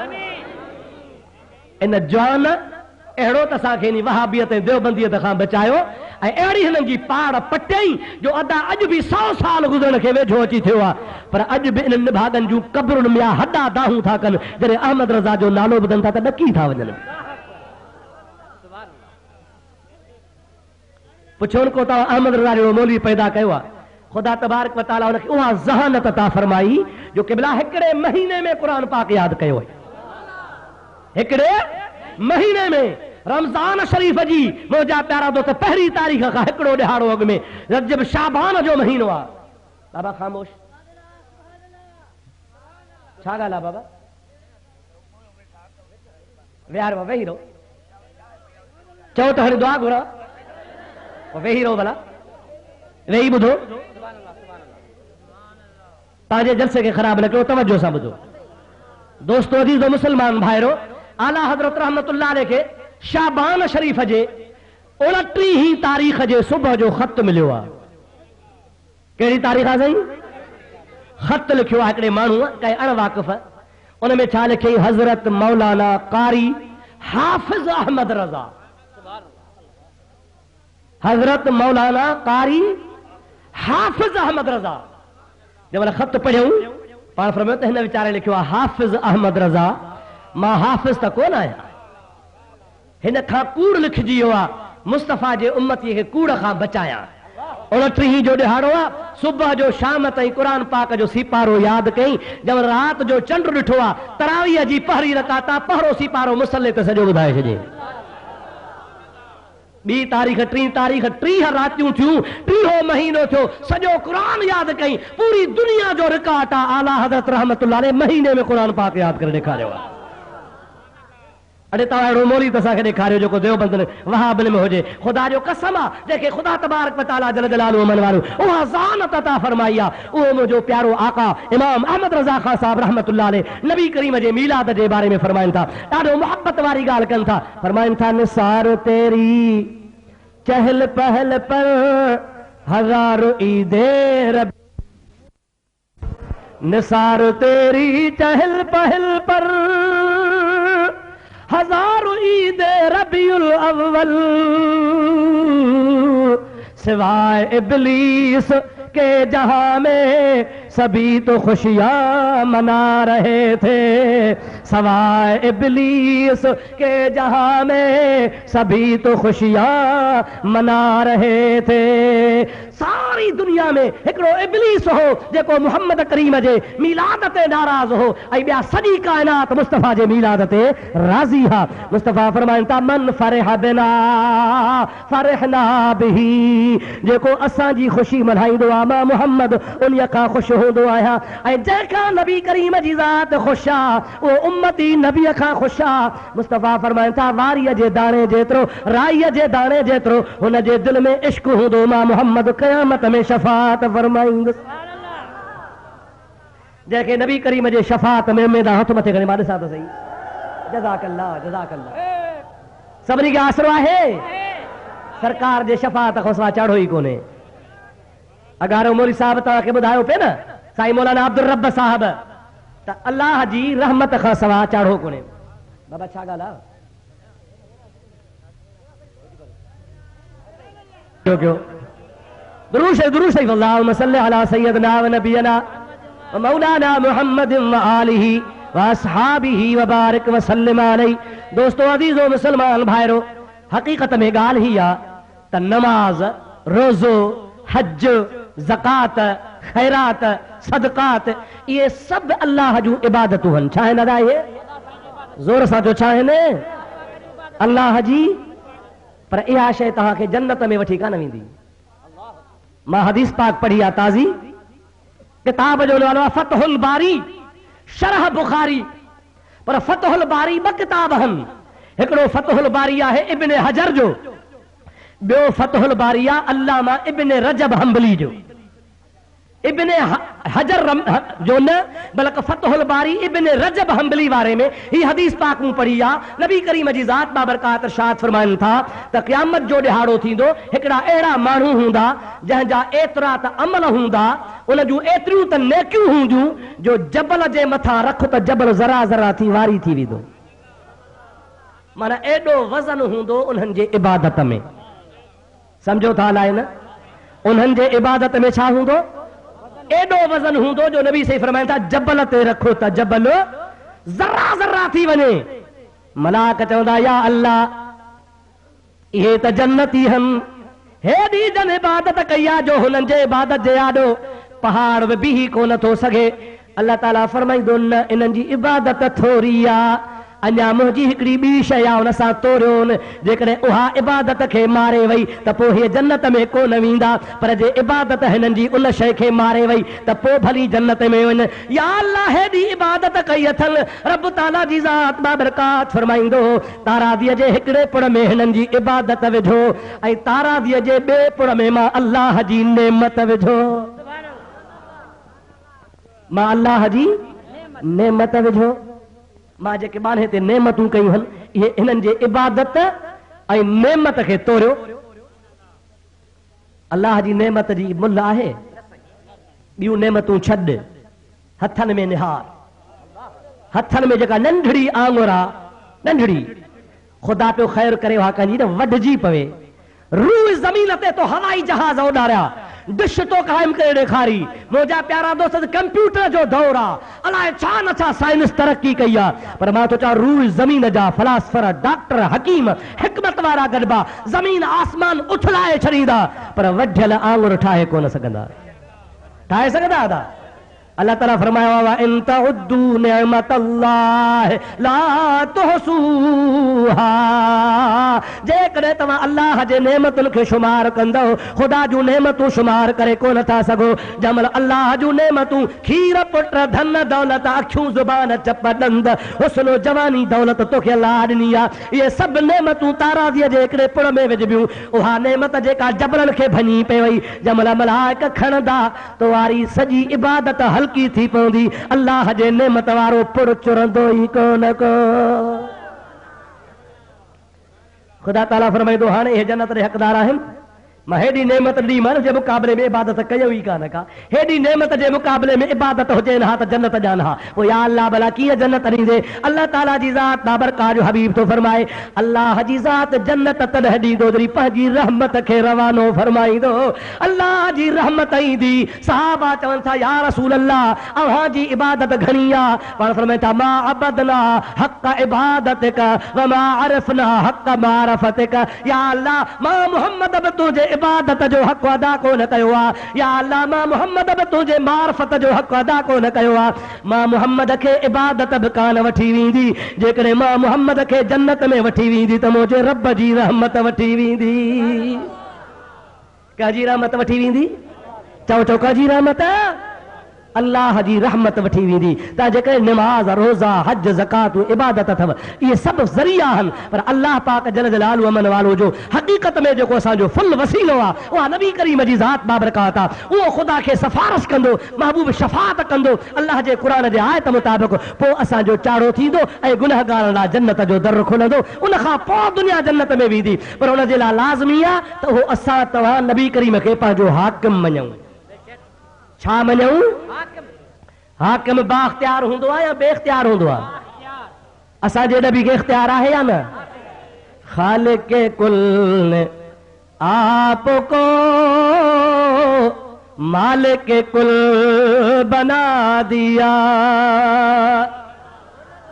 इन जवान अहिड़ो त असांखे इन वहाबियत ऐं देवबंदियत खां बचायो, ऐं अहिड़ी हिननि जी पाड़ पटियई जो अॼु बि 100 साल गुज़रण खे वेझो अची थियो आहे। पर अॼु बि इन्हनि भागनि जूं क़ब्रुनि में हॾा दाहूं था कनि, जॾहिं अहमद रज़ा जो नालो ॿुधनि था त ॾकी था वञनि। पुछो को तव्हां अहमद रज़ा जो मौलवी पैदा कयो आहे? ख़ुदा तबारक व तआला हुनखे उहा ज़हानत अता फरमाई जो क़िबला हिकिड़े महीने में क़ुरान पाक यादि कयो आहे। हिकिड़े महीने में रमज़ान शरीफ़ जी मुंहिंजा प्यारा दोस्त पहिरीं तारीख़ खां हिकिड़ो ॾिहाड़ो अॻु में रजब शाबान जो महीनो आहे। बाबा ख़ामोश, छा ॻाल्हि आहे बाबा? विहार वेही रहो, चओ त हाणे दुआ घुरा, वेही रहो भला, वेही ॿुधो, तव्हांजे जलसे खे ख़राब न कयो, तवजो सां ॿुधो। दोस्तो अज़ीज़ो मुस्लमान भाइरो, आला हज़रत रहमतुल्लाह अलैह खे शाबान शरीफ़ जे 29 तारीख़ जे सुबुह जो ख़त मिलियो आहे। कहिड़ी तारीख़ आहे साईं? ख़त लिखियो आहे हिकिड़े माण्हूअ, कंहिं अणवाक़िफ़। उन में छा लिखियईं? हज़रत मौलाना कारी हाफ़िज़ अहमद रज़ा। हज़रत मौलाना कारी हाफ़िज़ अहमद रज़ा। जंहिं महिल ख़त पढ़ियऊं पाण फरमायो त हिन वीचारे लिखियो आहे हाफ़िज़ अहमद रज़ा। मां हाफ़िज़ त कोन आहियां, हिन खां कूड़ लिखिजी वियो आहे, मुस्तफ़ा जे उम्मतीअ खे कूड़ खां बचायां। 29 जो ॾिहाड़ो आहे, सुबुह जो शाम ताईं क़ुरान पाक जो सिपारो यादि कई। जब राति जो चंड ॾिठो आहे, तरावीह जी पहिरीं रकात आहे, पहिरों सिपारो मुसले ते सॼो ॿुधाए छॾियईं। 2 तारीख़ 3 तारीख़ 30 रातियूं थियूं, 30 महीनो थियो, सॼो क़ुरान यादि कई। पूरी दुनिया जो रिकॉर्ड आहे, आला हज़रत रहमतुल्लाह अलैह महीने में क़ुरान पाक यादि करे ॾेखारियो आहे। अड़े तव्हां अहिड़ो मौलवी त असांखे ॾेखारियो जेको देवबंद वहाबन में हुजे। ख़ुदा जो कसम आहे, जंहिंखे ख़ुदा तबारक व तआला जल जलालुहु मन वारो उहा ज़ानत अता फरमाई आहे। उहो मुंहिंजो प्यारो आका इमाम अहमद रज़ा खान साहब रहमतुल्लाह अलैह नबी करीम जे मीलाद जे बारे में फरमाइनि था, ॾाढो मोहब्बत वारी ॻाल्हि कनि था। फरमाइनि था निसार तेरी चहल पहल पर हज़ारों ईदे रब, निसार तेरी चहल पहल पर हज़ारों ईदे रबीउल अव्वल, सिवाय इब्लीस के जहां में सभी तो खुशियां मना रहे थे, सिवाय इब्लीस के जहां में सभी तो खुशियां मना रहे थे। सारी दुनिया में हिकिड़ो इब्लीस हो जेको मुहम्मद करीम जे मीलाद ते नाराज़ हो, ऐं ॿिया सॼी काइनात मुस्तफ़ा जे मीलाद ते राज़ी हा। मुस्तफ़ा फरमाइनि था मन फरह बिना फरहना बिही, जेको असांजी ख़ुशी मल्हाईंदो आहे मां मुहम्मद उन खां ख़ुशि हूंदो आहियां, ऐं जंहिंखां नबी करीम जी ज़ात ख़ुशि आहे उहो उम्मती नबीअ खां ख़ुशि आहे। मुस्तफ़ा फरमाइनि था वारीअ जे दाणे जेतिरो, राईअ जे दाणे जेतिरो हुन जे दिलि में इश्क हूंदो मां मुहम्मद क़यामत में शफ़ाअत फरमाईंदुसि। जंहिंखे नबी करीम जे शफ़ाअत में उमेद हथ मथे करे मां ॾिसां त सही। जज़ाकल्लाह जज़ाकल्लाह। सभिनी खे आसरो आहे सरकार जे शफ़ाअत खां सवाइ चाढ़ो ई कोन्हे। अगारो मौली साहब तव्हांखे ॿुधायो पिए न साईं मौलाना अब्दुल रब साहब त अल्लाह जी रहमत खां सवाइ चाढ़ो कोन्हे। बाबा छा ॻाल्हि आहे? क्यों दुरूद शरीफ अल्लाहुम्मा सल्लि अला सय्यदना व नबियना व मौलाना मुहम्मद व आलिहि व अस्हाबिहि व बारिक व सल्लिम अलैहि। दोस्तों अज़ीज़ो मुसलमान भाइरो, हकीकत में ॻाल्हि ही आहे त नमाज, रोज़ो, हज, ज़कात, खैरात, सदकात ये सभु अल्लाह जूं इबादतूं आहिनि। छा आहिनि दादा? इहे ज़ोर सां जो छा आहिनि? अल्लाह जी। पर इहा शइ तव्हांखे जन्नत में वठी कान वेंदी। मां हदीस पाक पढ़ी आहे ताज़ी, किताब जो नालो आहे फतहुल बारी शरह बुखारी। पर फतहुल बारी ॿ किताब आहिनि, हिकिड़ो फतहुल बारी आहे इब्न हजर जो, ॿियो फतहुल बारी आहे अल्लामा इब्न रजब हंबली जो। इब्न हजर जो न बल्कि फतहुल बारी इब्न रजब हंबली वारे में ही हदीस पाक मूं पढ़ी आहे। नबी करीम जी ज़ात बाबरकात इरशाद फरमाइनि था त क़यामत जो ॾिहाड़ो थींदो, हिकिड़ा अहिड़ा माण्हू हूंदा जंहिंजा एतिरा त अमल हूंदा, उन जूं एतिरियूं त नेकियूं हूंदियूं जो जबल जे मथां रख त जबल ज़रा ज़रा थी वारी थी वेंदो। माना एॾो वज़न हूंदो उन्हनि जे इबादत में। सम्झो था अलाए न? उन्हनि जे इबादत में छा हूंदो? एॾो वज़न हूंदो जो नबी सही फरमाइनि था जबल ते रखो त जबल ज़रा ज़रा थी वञे। मलाक चवंदा या अल्लाह इहे त जन्नती आहिनि, हेॾी जन इबादत कई आहे जो हुननि जे इबादत जे आॾो पहाड़ बि बीही कोन थो सघे। अल्लाह ताला फरमाईंदो न इन्हनि जी इबादत थोरी आहे, अञा मुंहिंजी हिकिड़ी ॿी शइ आहे हुन सां तोरियोनि। जेकॾहिं उहा इबादत खे मारे वई त पोइ हे जन्नत में कोन वेंदा, पर जे इबादत हिननि जी उन शइ खे मारे वई त पोइ भली जन्नत में वञनि। या अल्लाह हेॾी इबादत कई अथनि, रब ताला जी ज़ात बाबरकात फरमाईंदो तारादीअ जे हिकिड़े पुड़ में हिननि जी इबादत विझो ऐं तारादीअ जे ॿिए पुड़ में मां अल्लाह जी नेमत विझो। मां अल्लाह जी नेमत विझो। मां जेके बाने ते नेमतूं कयूं आहिनि इहे हिननि जे इबादत ऐं नेमत खे तोरियो। अल्लाह जी नेमत जी मुल्ह आहे, ॿियूं नेमतूं छॾ। हथनि में निहार, हथनि में जेका नंढड़ी आंगुर आहे, नंढड़ी ख़ुदा पियो ख़ैर करे उहा कंहिंजी न वढिजी पवे। रूह ज़मीन ते तो हवाई जहाज उॾारिया, डिश तो कायम करे ॾेखारी। मुंहिंजा प्यारा दोस्त कंप्यूटर जो दौर आहे, अलाए छा नछा साइंस तरक़ी कई आहे, पर मां थो चवां रूह ज़मीन जा फलासफर, डॉक्टर, हकीम, हिकमत वारा गॾिबा ज़मीन आसमान उथलाए छॾींदा, पर वढियल आंगुर ठाहे कोन सघंदा। ठाहे सघंदा दादा? अल्लाह ताला फरमायो आहे इन तउद्दू निअमतल्लाह ला तुहसूहा। जेकॾहिं तव्हां अल्लाह जे नेमतुनि खे शुमार कंदव, ख़ुदा जूं नेमतूं शुमार करे कोन था सघो। जंहिंमहिल अल्लाह जूं नेमतूं खीर पुट धन दौलत अखियूं ज़ुबान चप ॾंद हुस्न जवानी दौलत तोखे अल्लाह ॾिनी आहे, इहे सभु नेमतूं तारादीअ जे हिकिड़े पुड़ में विझबियूं। उहा नेमत जेका जबलनि खे भञी पई वई, जंहिंमहिल मलाइक खणंदा तो वारी सॼी इबादत हल्की थी पवंदी। अल्लाह जे नेमत वारो पुड़ चुरंदो ई कोन को। ख़ुदा ताला फरमाईंदो हाणे इहे जन्नत जे हक़दार आहिनि मां हेॾी नेमत ॾी मन जे मुक़ाबले में इबादत कयो ई कान का। हेॾी नेमत जे मुक़ाबले में इबादत हुजे हा त जन्नत ॼाण हा। पोइ या अल्लाह भला कीअं जन्नत ॾींदे? अल्लाह ताला जी ज़ात बाबरकात जो हबीब तो फरमाए, अल्लाह जी ज़ात जन्नत तॾहिं ॾींदो जॾहिं पंहिंजी रहमत खे रवानो फरमाईंदो। अल्लाह जी रहमत ईंदी। सहाबा चवनि था या रसूल अल्लाह अव्हां जी इबादत घणी आहे। पाण फरमाए था मा अबदना हक़ इबादतिक व मा अरफना हक़ मारफतिक। या अल्लाह मां मोहम्मद बि तुंहिंजे इबादत जो हक़ अदा कोन कयो आहे। या अल्लाह मां मोहम्मद बि तुंहिंजे मारफत जो हक़ अदा कोन कयो आहे। मां मोहम्मद खे इबादत बि कान वठी वेंदी। जेकॾहिं मां मोहम्मद खे जन्नत में वठी वेंदी त मुंहिंजे रब जी रहमत वठी वेंदी। काजी रहमत वठी वेंदी? चओ चओ काजी रहमत? अल्लाह जी रहमत वठी वेंदी। त जेकॾहिं निमाज़ रोज़ा हज ज़कात इबादत अथव इहे सभु ज़रिया आहिनि, पर अल्लाह पाक जल जलालहु अमन वालो जो हक़ीक़त में जेको असांजो फुल वसीलो आहे उहा नबी करीम जी ज़ात बाबरकात आहे। उहो ख़ुदा खे सिफारिश कंदो, महबूब शफ़ाअत कंदो अल्लाह जे क़ुरान जे आयत मुताबिक़। पोइ असांजो चाड़ो थींदो ऐं गुनहगारनि लाइ जन्नत जो दर खुलंदो। उन खां पोइ दुनिया जन्नत में वेंदी। पर हुन जे लाइ लाज़मी आहे त उहो असां तव्हां नबी करीम खे पंहिंजो हाकिम मञूं। छा मञूं? हाकिम बाख्तियार हूंदो आहे या बेख्तियार हूंदो आहे? असांजे नबी खे इख्तियार आहे या न? खालिक कुल ने आपको मालिक कुल बना दिया।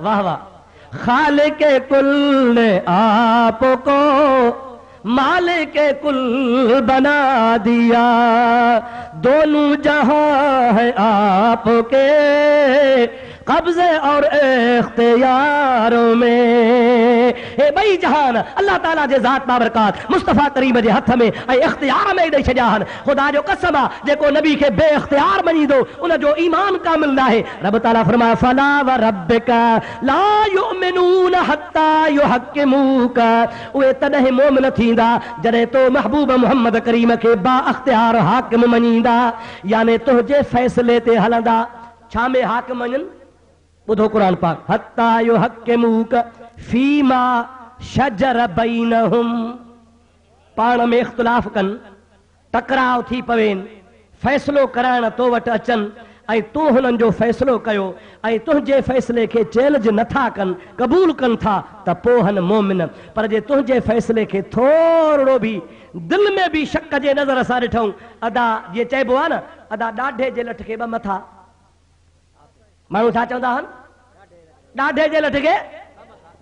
वाह वाह। खालिक कुल ने आपको मालिक कुल बना दिया। दोनों जहां है आपके कब्जे और इख्तियारों में। हे बई जहान अल्लाह ताला जे ज़ात बाबरकात मुस्तफ़ा करीम जे हथ में ऐं इख्तियार में ॾेई छॾिया आहिनि। ख़ुदा जो कसम आहे जेको नबी खे बे इख्तियार मञींदो उन जो ईमान कामिल न आहे। रब ताला फरमाए फला व रब्बिक ला युमिनून हत्ता युहक्किमूक। उहे तॾहिं मोमिन थींदा जॾहिं तो महबूब मोहम्मद करीम खे बा इख्तियार हाकिम मञींदा, यानी तुंहिंजे फ़ैसिले ते हलंदा। छा में हाकिम मञनि? ॿुधो क़ुरान पाक, हत्ता युहक्किमूक फीमा शजर बैनहुम। पाण में इख्तिलाफ़ कनि, टकराव थी पवेनि, फ़ैसिलो कराइण तो वटि अचनि ऐं तूं हुननि जो फ़ैसिलो कयो ऐं तुंहिंजे फ़ैसिले खे चैलेंज नथा कनि, क़बूल कनि था त पोइ हन मोमिन। पर जे तुंहिंजे फ़ैसिले खे थोरो बि दिलि में बि शक जे नज़र सां ॾिठऊं, अदा जीअं चइबो आहे न, अदा ॾाढे जे लठ खे ॿ मथा। माण्हू छा चवंदा आहिनि? ॾाढे जे लठ खे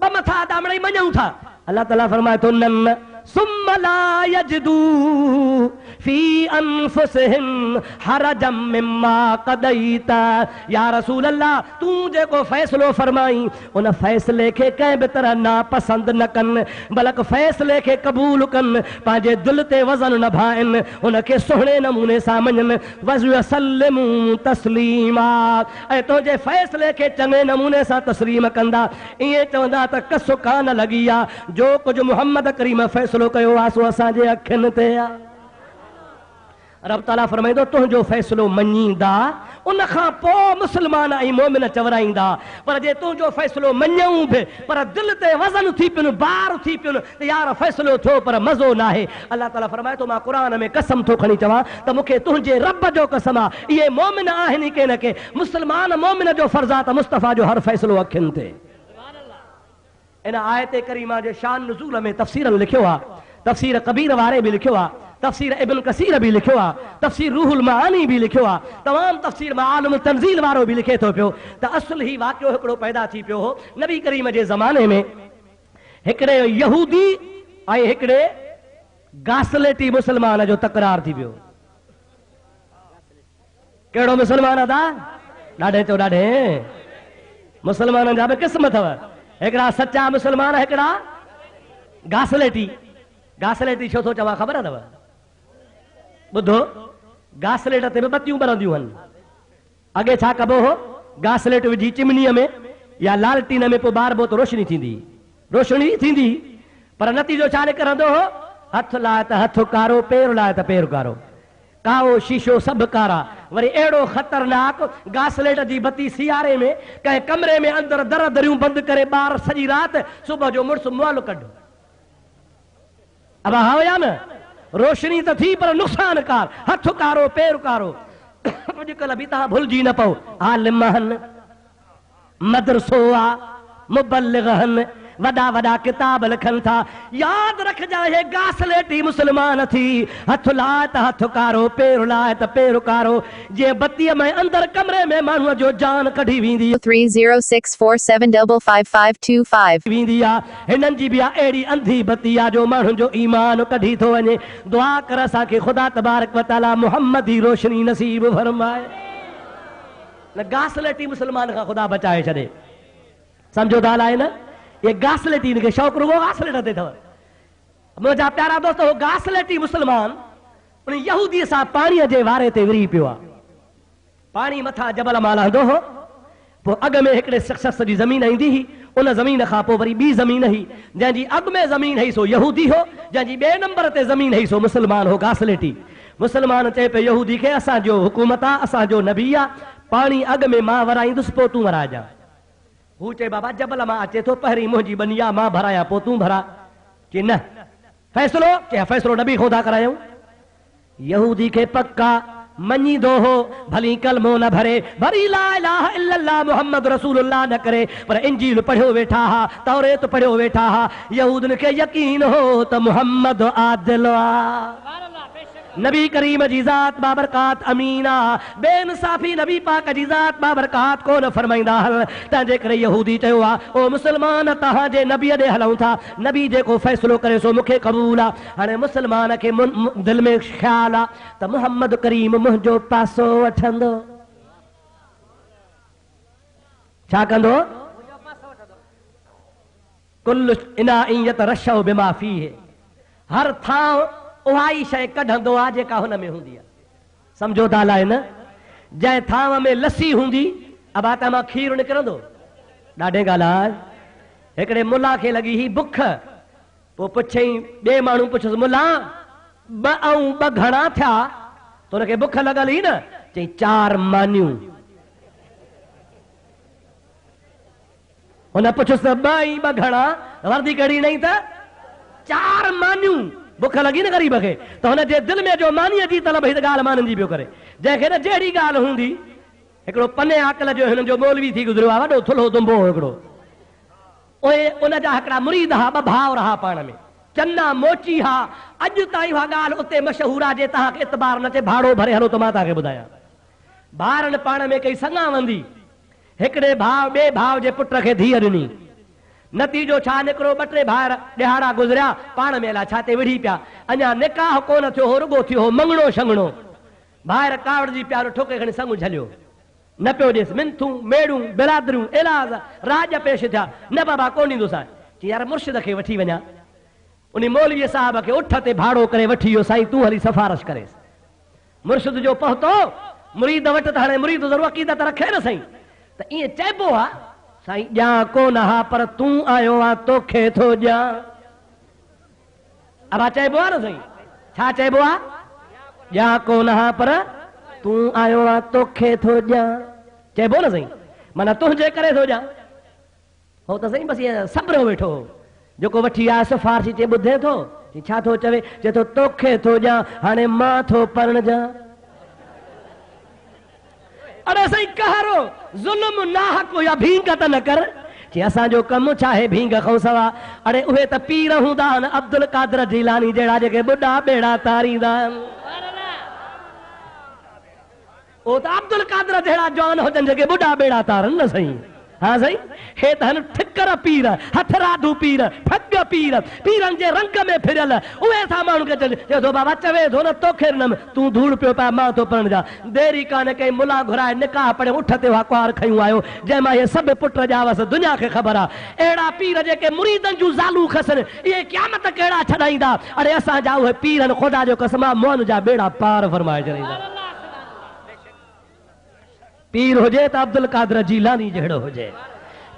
ॿ मथा, अदा मिड़ई मञूं था। अल्लाह ताला फरमाए थो न सुम्मा ला यजदू फी अनफुसिहिम हरजम मिम्मा क़दैत। या रसूल अल्लाह तूं जेको फ़ैसिलो फरमाई उन फ़ैसिले खे कंहिं बि तरह नापसंद न कनि, बल्कि फ़ैसिले खे क़बूल कनि, पंहिंजे दिलि ते वज़न न भाइनि, हुनखे सुहिणे नमूने सां मञनि। वसल्लिमू तस्लीमा। ऐं तुंहिंजे फ़ैसिले खे चङे नमूने सां तस्लीम कंदा। ईअं चवंदा त कस कान लॻी आहे। जो कुझु मोहम्मद करीम फ़ैसिलो कयो आहे सो असांजे अखियुनि ते आहे। रब ताला फरमाईंदो तुंहिंजो फ़ैसिलो मञींदा, उन खां पोइ मुस्लमान ऐं मोमिन चवराईंदा। पर जे तुंहिंजो फ़ैसिलो मञूं बि पर दिलि ते वज़न थी पियुनि, बार थी पियुनि त यार फ़ैसिलो थियो पर मज़ो न आहे। अल्लाह ताला फरमाए थो मां क़ुरान में कसम थो खणी चवां त मूंखे तुंहिंजे रब जो कसम आहे इहे मोमिन आहिनि के न के। मुस्लमान मोमिन जो फ़र्ज़ु आहे त मुस्तफ़ा जो हर फ़ैसिलो अखियुनि ते। इन आयत करीमा जे शान नुज़ूल में तफ़सीर लिखियो आहे, तफ़सीर कबीर वारे बि लिखियो आहे, तफ़सीर इब्न कसीर भी लिखियो आहे, तफ़सीर रूहुल मानी भी लिखियो आहे, तमाम तफ़सीर मालूम तंज़ील वारो भी लिखे थो पियो त असुल ही वाक़ियो हिकिड़ो पैदा थी पियो हो नबी करीम जे ज़माने में। हिकिड़े यहूदी ऐं हिकिड़े गासलेटी मुस्लमान जो तकरार थी पियो। कहिड़ो मुस्लमान अदा? ॾाढे चो ॾाढे मुस्लमाननि जा बि क़िस्म अथव। हिकिड़ा सच्चा मुस्लमान, हिकिड़ा गासलेटी। गासलेटी छो थो चवां ख़बर अथव? ॿुधो, घासलेट ते बि बतियूं ॿरंदियूं आहिनि। अॻे छा कबो हो, घासलेट विझी चिमनीअ में या लालटीन में पोइ ॿारबो त रोशनी थींदी, रोशनी थींदी, पर नतीजो छा निकिरंदो हो? हथ लाए त हथ कारो, पेर लाए त पेर कारो, काओ शीशो सभु कारा। वरी अहिड़ो ख़तरनाक घासलेट जी बत्ती सियारे में कंहिं कमरे में अंदरि दर दरियूं बंदि करे ॿार सॼी राति, सुबुह जो मुड़ुसु मुअल कढ। अब हा या न? रोशनी तो थी पर नुक़सानकार, हथ कारो पेर कारो। अॼुकल्ह बि तव्हां भुलिजी न पओ, आलिम आहिनि, मदरसो आ, मुबल्लिग़ आहिनि, वॾा वॾा किताब लिखनि था। यादि रखजा, हे गासलेटी मुस्लमान थी, हथ लाए त हथ कारो, पेर लाए त पेर कारो। जीअं बत्तीअ में अंदर कमरे में माण्हूअ जो जान कढी वेंदी 3064475525 वेंदी आहे, हिननि जी बि अहिड़ी अंधी बत्ती आहे जो माण्हुनि जो ईमान कढी थो वञे। दुआ कर असांखे ख़ुदा तबारक व तआला मुहम्मदी रोशनी नसीब फरमाए। न गासलेटी मुस्लमान खां ख़ुदा बचाए छॾे। सम्झो ॻाल्हि आहे न, ये गासलेटी इनके शौक़ रुगो गासलेट ते अथव। मुंहिंजा प्यारा दोस्त, हो गासलेटी मुस्लमान उन यहूदीअ सां पाणीअ जे वारे ते विरी पियो आहे। पाणी मथां जबल मां लहंदो हो, पोइ अॻ में हिकिड़े शख़्स जी ज़मीन ईंदी हुई, उन ज़मीन खां पोइ वरी ॿी ज़मीन हुई, जंहिंजी अॻ में ज़मीन हुई सो यहूदी हो, जंहिंजी ॿिए नंबर ते ज़मीन हुई सो मुस्लमान हो, गासलेटी। मुस्लमान चए पियो यहूदी खे, असांजो हुकूमत आहे, असांजो नबी आहे, पाणी अॻ में मां वराईंदुसि पोइ तूं वराइजां। हू चए बाबा जबल मां अचे थो, पहिरीं मुंहिंजी बनी आहे, मां भरायां पोइ तूं भरा। चए न फ़ैसिलो, चए फ़ैसिलो नबी ख़ुदा करायूं। यहूदी खे पक्का मञींदो हो, भली कलमो न भरे, भरी ला इलाहा इल्लल्लाह मुहम्मद रसूलुल्लाह न करे, पर इंजील पढ़ियो वेठा हा, तौरेत पढ़ियो वेठा हा। यहूदन खे यकीन हो त मुहम्मद आदिल आहे, नबी करीम जी ज़ात बाबरकात अमीना, बेइंसाफ़ी नबी पाक जी ज़ात बाबरकात कोन फरमाईंदा हल। तंहिंजे करे यहूदी चयो आहे, ओ मुस्लमान तव्हांजे नबीअ ॾे हलूं था, नबी जेको फ़ैसिलो करे सो मूंखे क़बूल आहे। हाणे मुस्लमान खे दिलि में ख़्याल आहे त मुहम्मद करीम मुंहिंजो पासो वठंदो, छा कंदो? कुल इनाइन यतरशउ बिमा फीह, हर थां उहा ई शइ कढंदो आहे जेका हुन में हूंदी आहे। सम्झो था अलाए न, जंहिं थांव में लस्सी हूंदी अबात मां खीरु निकिरंदो। ॾाढे ॻाल्हि आहे, हिकिड़े मुला खे लॻी ही बुख, पोइ पुछई, ॿिए माण्हू पुछियोसि मुला ॿ ऐं ॿ घणा थिया? त हुनखे बुख लॻल ई न, चई 4 मानियूं। हुन पुछियोसि ॿ ऐं ॿ घणा, वर्दी कहिड़ी नहीं त 4 मानियूं। बुख लगी न गरीब खे, त हुनजे दिलि में जो मानीअ जी तलब ही त ॻाल्हि माननि जी पियो करे, जंहिंखे न जहिड़ी ॻाल्हि हूंदी। हिकिड़ो पने अकल जो हिननि जो मौलवी थी गुज़रियो आहे, वॾो थुल्हो दुंबो हिकिड़ो, उहे उनजा हिकिड़ा मुरीद हा, 2 भाउर हा पाण में, चन्ना मोची हा। अॼु ताईं उहा ॻाल्हि उते मशहूर आहे, जे तव्हांखे इतबार न थिए भाड़ो भरे हलो त मां तव्हांखे ॿुधायां। भाउरनि पाण में कई संगावंदी, हिकिड़े भाउ ॿिए भाउ जे पुट खे धीअ ॾिनी। नतीजो छा निकिरो, 2-3 भाउर ॾिहाड़ा गुज़रिया, पाण में अलाए छा ते विढ़ी पिया, अञा निकाह कोन थियो हो, रुगो थियो हो मंगणो शंगणो। भाउर कावड़ जी प्यारो ठोके खणी संग झलियो, न पियो ॾिस, मिंथूं मेड़ूं बिरादरियूं इलाज राज पेश थिया, न बाबा कोन ईंदोसांइ। चई यार मुर्शिद खे वठी वञा। उन मौलवीअ साहिब खे उठ ते भाड़ो करे वठी वियो, साईं तूं हली सिफारिश करेसि। मुर्शिद जो पहुतो मुरीद वटि, त हाणे मुरीद ज़रूरु अक़ीदत रखे न साईं, त ईअं चइबो आहे साईं ॼां कोन हा, पर तूं आयो आहे तोखे थो ॼां। अब चइबो आहे न साईं, छा चइबो आहे? ॼां कोन हा पर तूं आयो आहे तोखे थो ॼां, चइबो न साईं, माना तुंहिंजे करे थो ॼां। हो त साईं बसि ईअं सब्र वेठो हो, जेको वठी आयो सिफारिश चए ॿुधे थो, छा थो चवे? चए थो तोखे थो ॼां, हाणे मां थो परणजां। अरे साईं कहरो ज़ुल्म नाहक या भींग त न कर, चई असांजो कमु छा आहे भींग खां सवा? अरे उहे त पीर हूंदा आहिनि, अब्दुल कादर जीलानी जहिड़ा, जेके ॿुढा ॿेड़ा तारींदा आहिनि। उहो त अब्दुल कादर जहिड़ा जवान हुजनि जेके ॿुढा ॿेड़ा तारनि न साईं। हाँ साईं, हे त आहिनि ठिकर पीर, हथराधू पीर, ठग पीर, पीरनि जे रंग में फिरियल, उहे था माण्हू खे चए थो बाबा चवे थो न तोखे ॾिनमि, तूं धूड़ पियो पाए, मां थो परणजां। देरी कान्हे कई, मुला घुराए निकाह पढ़े, उठ ते उहा कुंवार खयूं आयो, जंहिंमां इहे सभु पुट ॼावसि, दुनिया खे ख़बर आहे। अहिड़ा पीर जेके मुरीदनि जूं ज़ालूं खसनि, इहे क़यामत कहिड़ा छॾाईंदा। अरे असांजा उहे पीरनि ख़ुदा जो कसम आहे, मोहन जा बेड़ा पार फरमाए छॾींदा। पीर हुजे त अब्दुल कादर जीलानी जहिड़ो हुजे,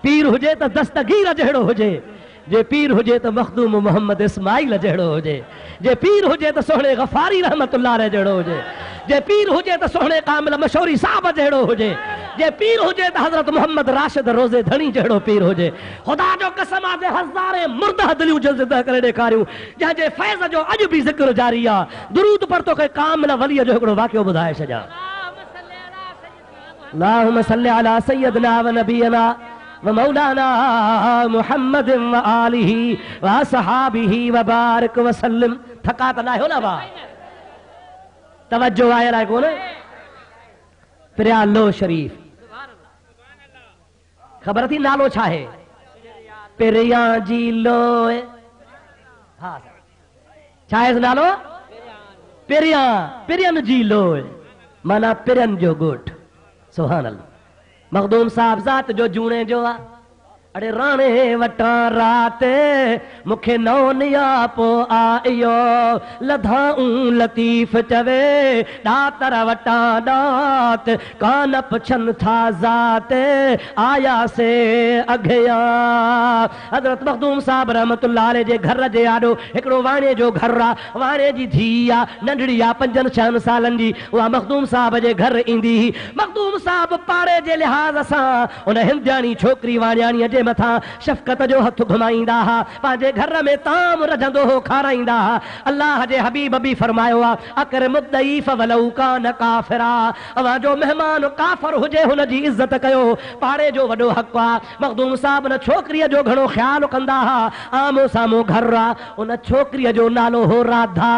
पीर हुजे त दस्तगीर जहिड़ो हुजे, जे पीर हुजे त मखदूम मोहम्मद इस्माइल जहिड़ो हुजे, जे पीर हुजे त सोहणे गफ़ारी रहमतुल्लाह जहिड़ो हुजे, जे पीर हुजे त सोहणे कामिल मशहूरी साहब जहिड़ो हुजे। जे पीर हुजे त हज़रत मोहम्मद राशिद रोज़े धणी जहिड़ो पीर हुजे। ख़ुदा जो कसम आहे हज़ारे मुर्दा दिलियूं ज़िंदा करे ॾेखारियूं जंहिंजे फैज़ जो अॼु बि ज़िक्र जारी आहे। दुरूद पर तोखे कामिल वलीअ जो हिकिड़ो वाक़ियो ॿुधाए छॾियां। अल्लाहुम्मा सल्लि अला सय्यदना व नबियना व मौलाना मुहम्मद व आलिही व असहाबिही व बारिक व सल्लम। थका त ना हो ना बा, तवज्जो आयल आहे कोन। पिरियालो शरीफ ख़बर थी नालो छा है? पिरिया जी लोए। हाँ छा है नालो? पिरिया, पिरियन जी लोए माना पिरियन जो गोठ। सुभान अल्लाह। मखदूम साहब ज़ात जो जूणे जो आ। अड़े राणे वटा रात मुखे नौ निया पो आयो लधाऊं लतीफ चवे डातर वटा डात कान पुछन था ज़ात आया से अघया। हज़रत मखदूम साहब रहमतुल्लाह अलैह जे घर जे आॾो हिकिड़ो वाणे जो घर आ। वाणे जी धी आ, नंढड़ी आ 5-6 सालनि जी। उहा मखदूम साहब जे घर ईंदी हुई। मखदूम साहब पाड़े जे लिहाज़ सां उन हिंदयाणी छोकिरी वाण्याणीअ जे मथां शफ़क़त जो हथ घुमाईंदा हा। पंहिंजे घर में ताम रजंदो हो, खाराईंदा हा। अल्लाह जे हबीब बि फरमायो आहे अकरम दैफ वलौ कान काफ़िरा। अवां जो मेहमान काफ़िर हुजे हुन जी इज़त कयो, पाड़े जो वॾो हक़ आहे। मखदूम साहब न छोकिरीअ जो घणो ख़्यालु कंदा हा। आमो साम्हूं घर आहे। उन छोकिरीअ जो नालो हो राधा।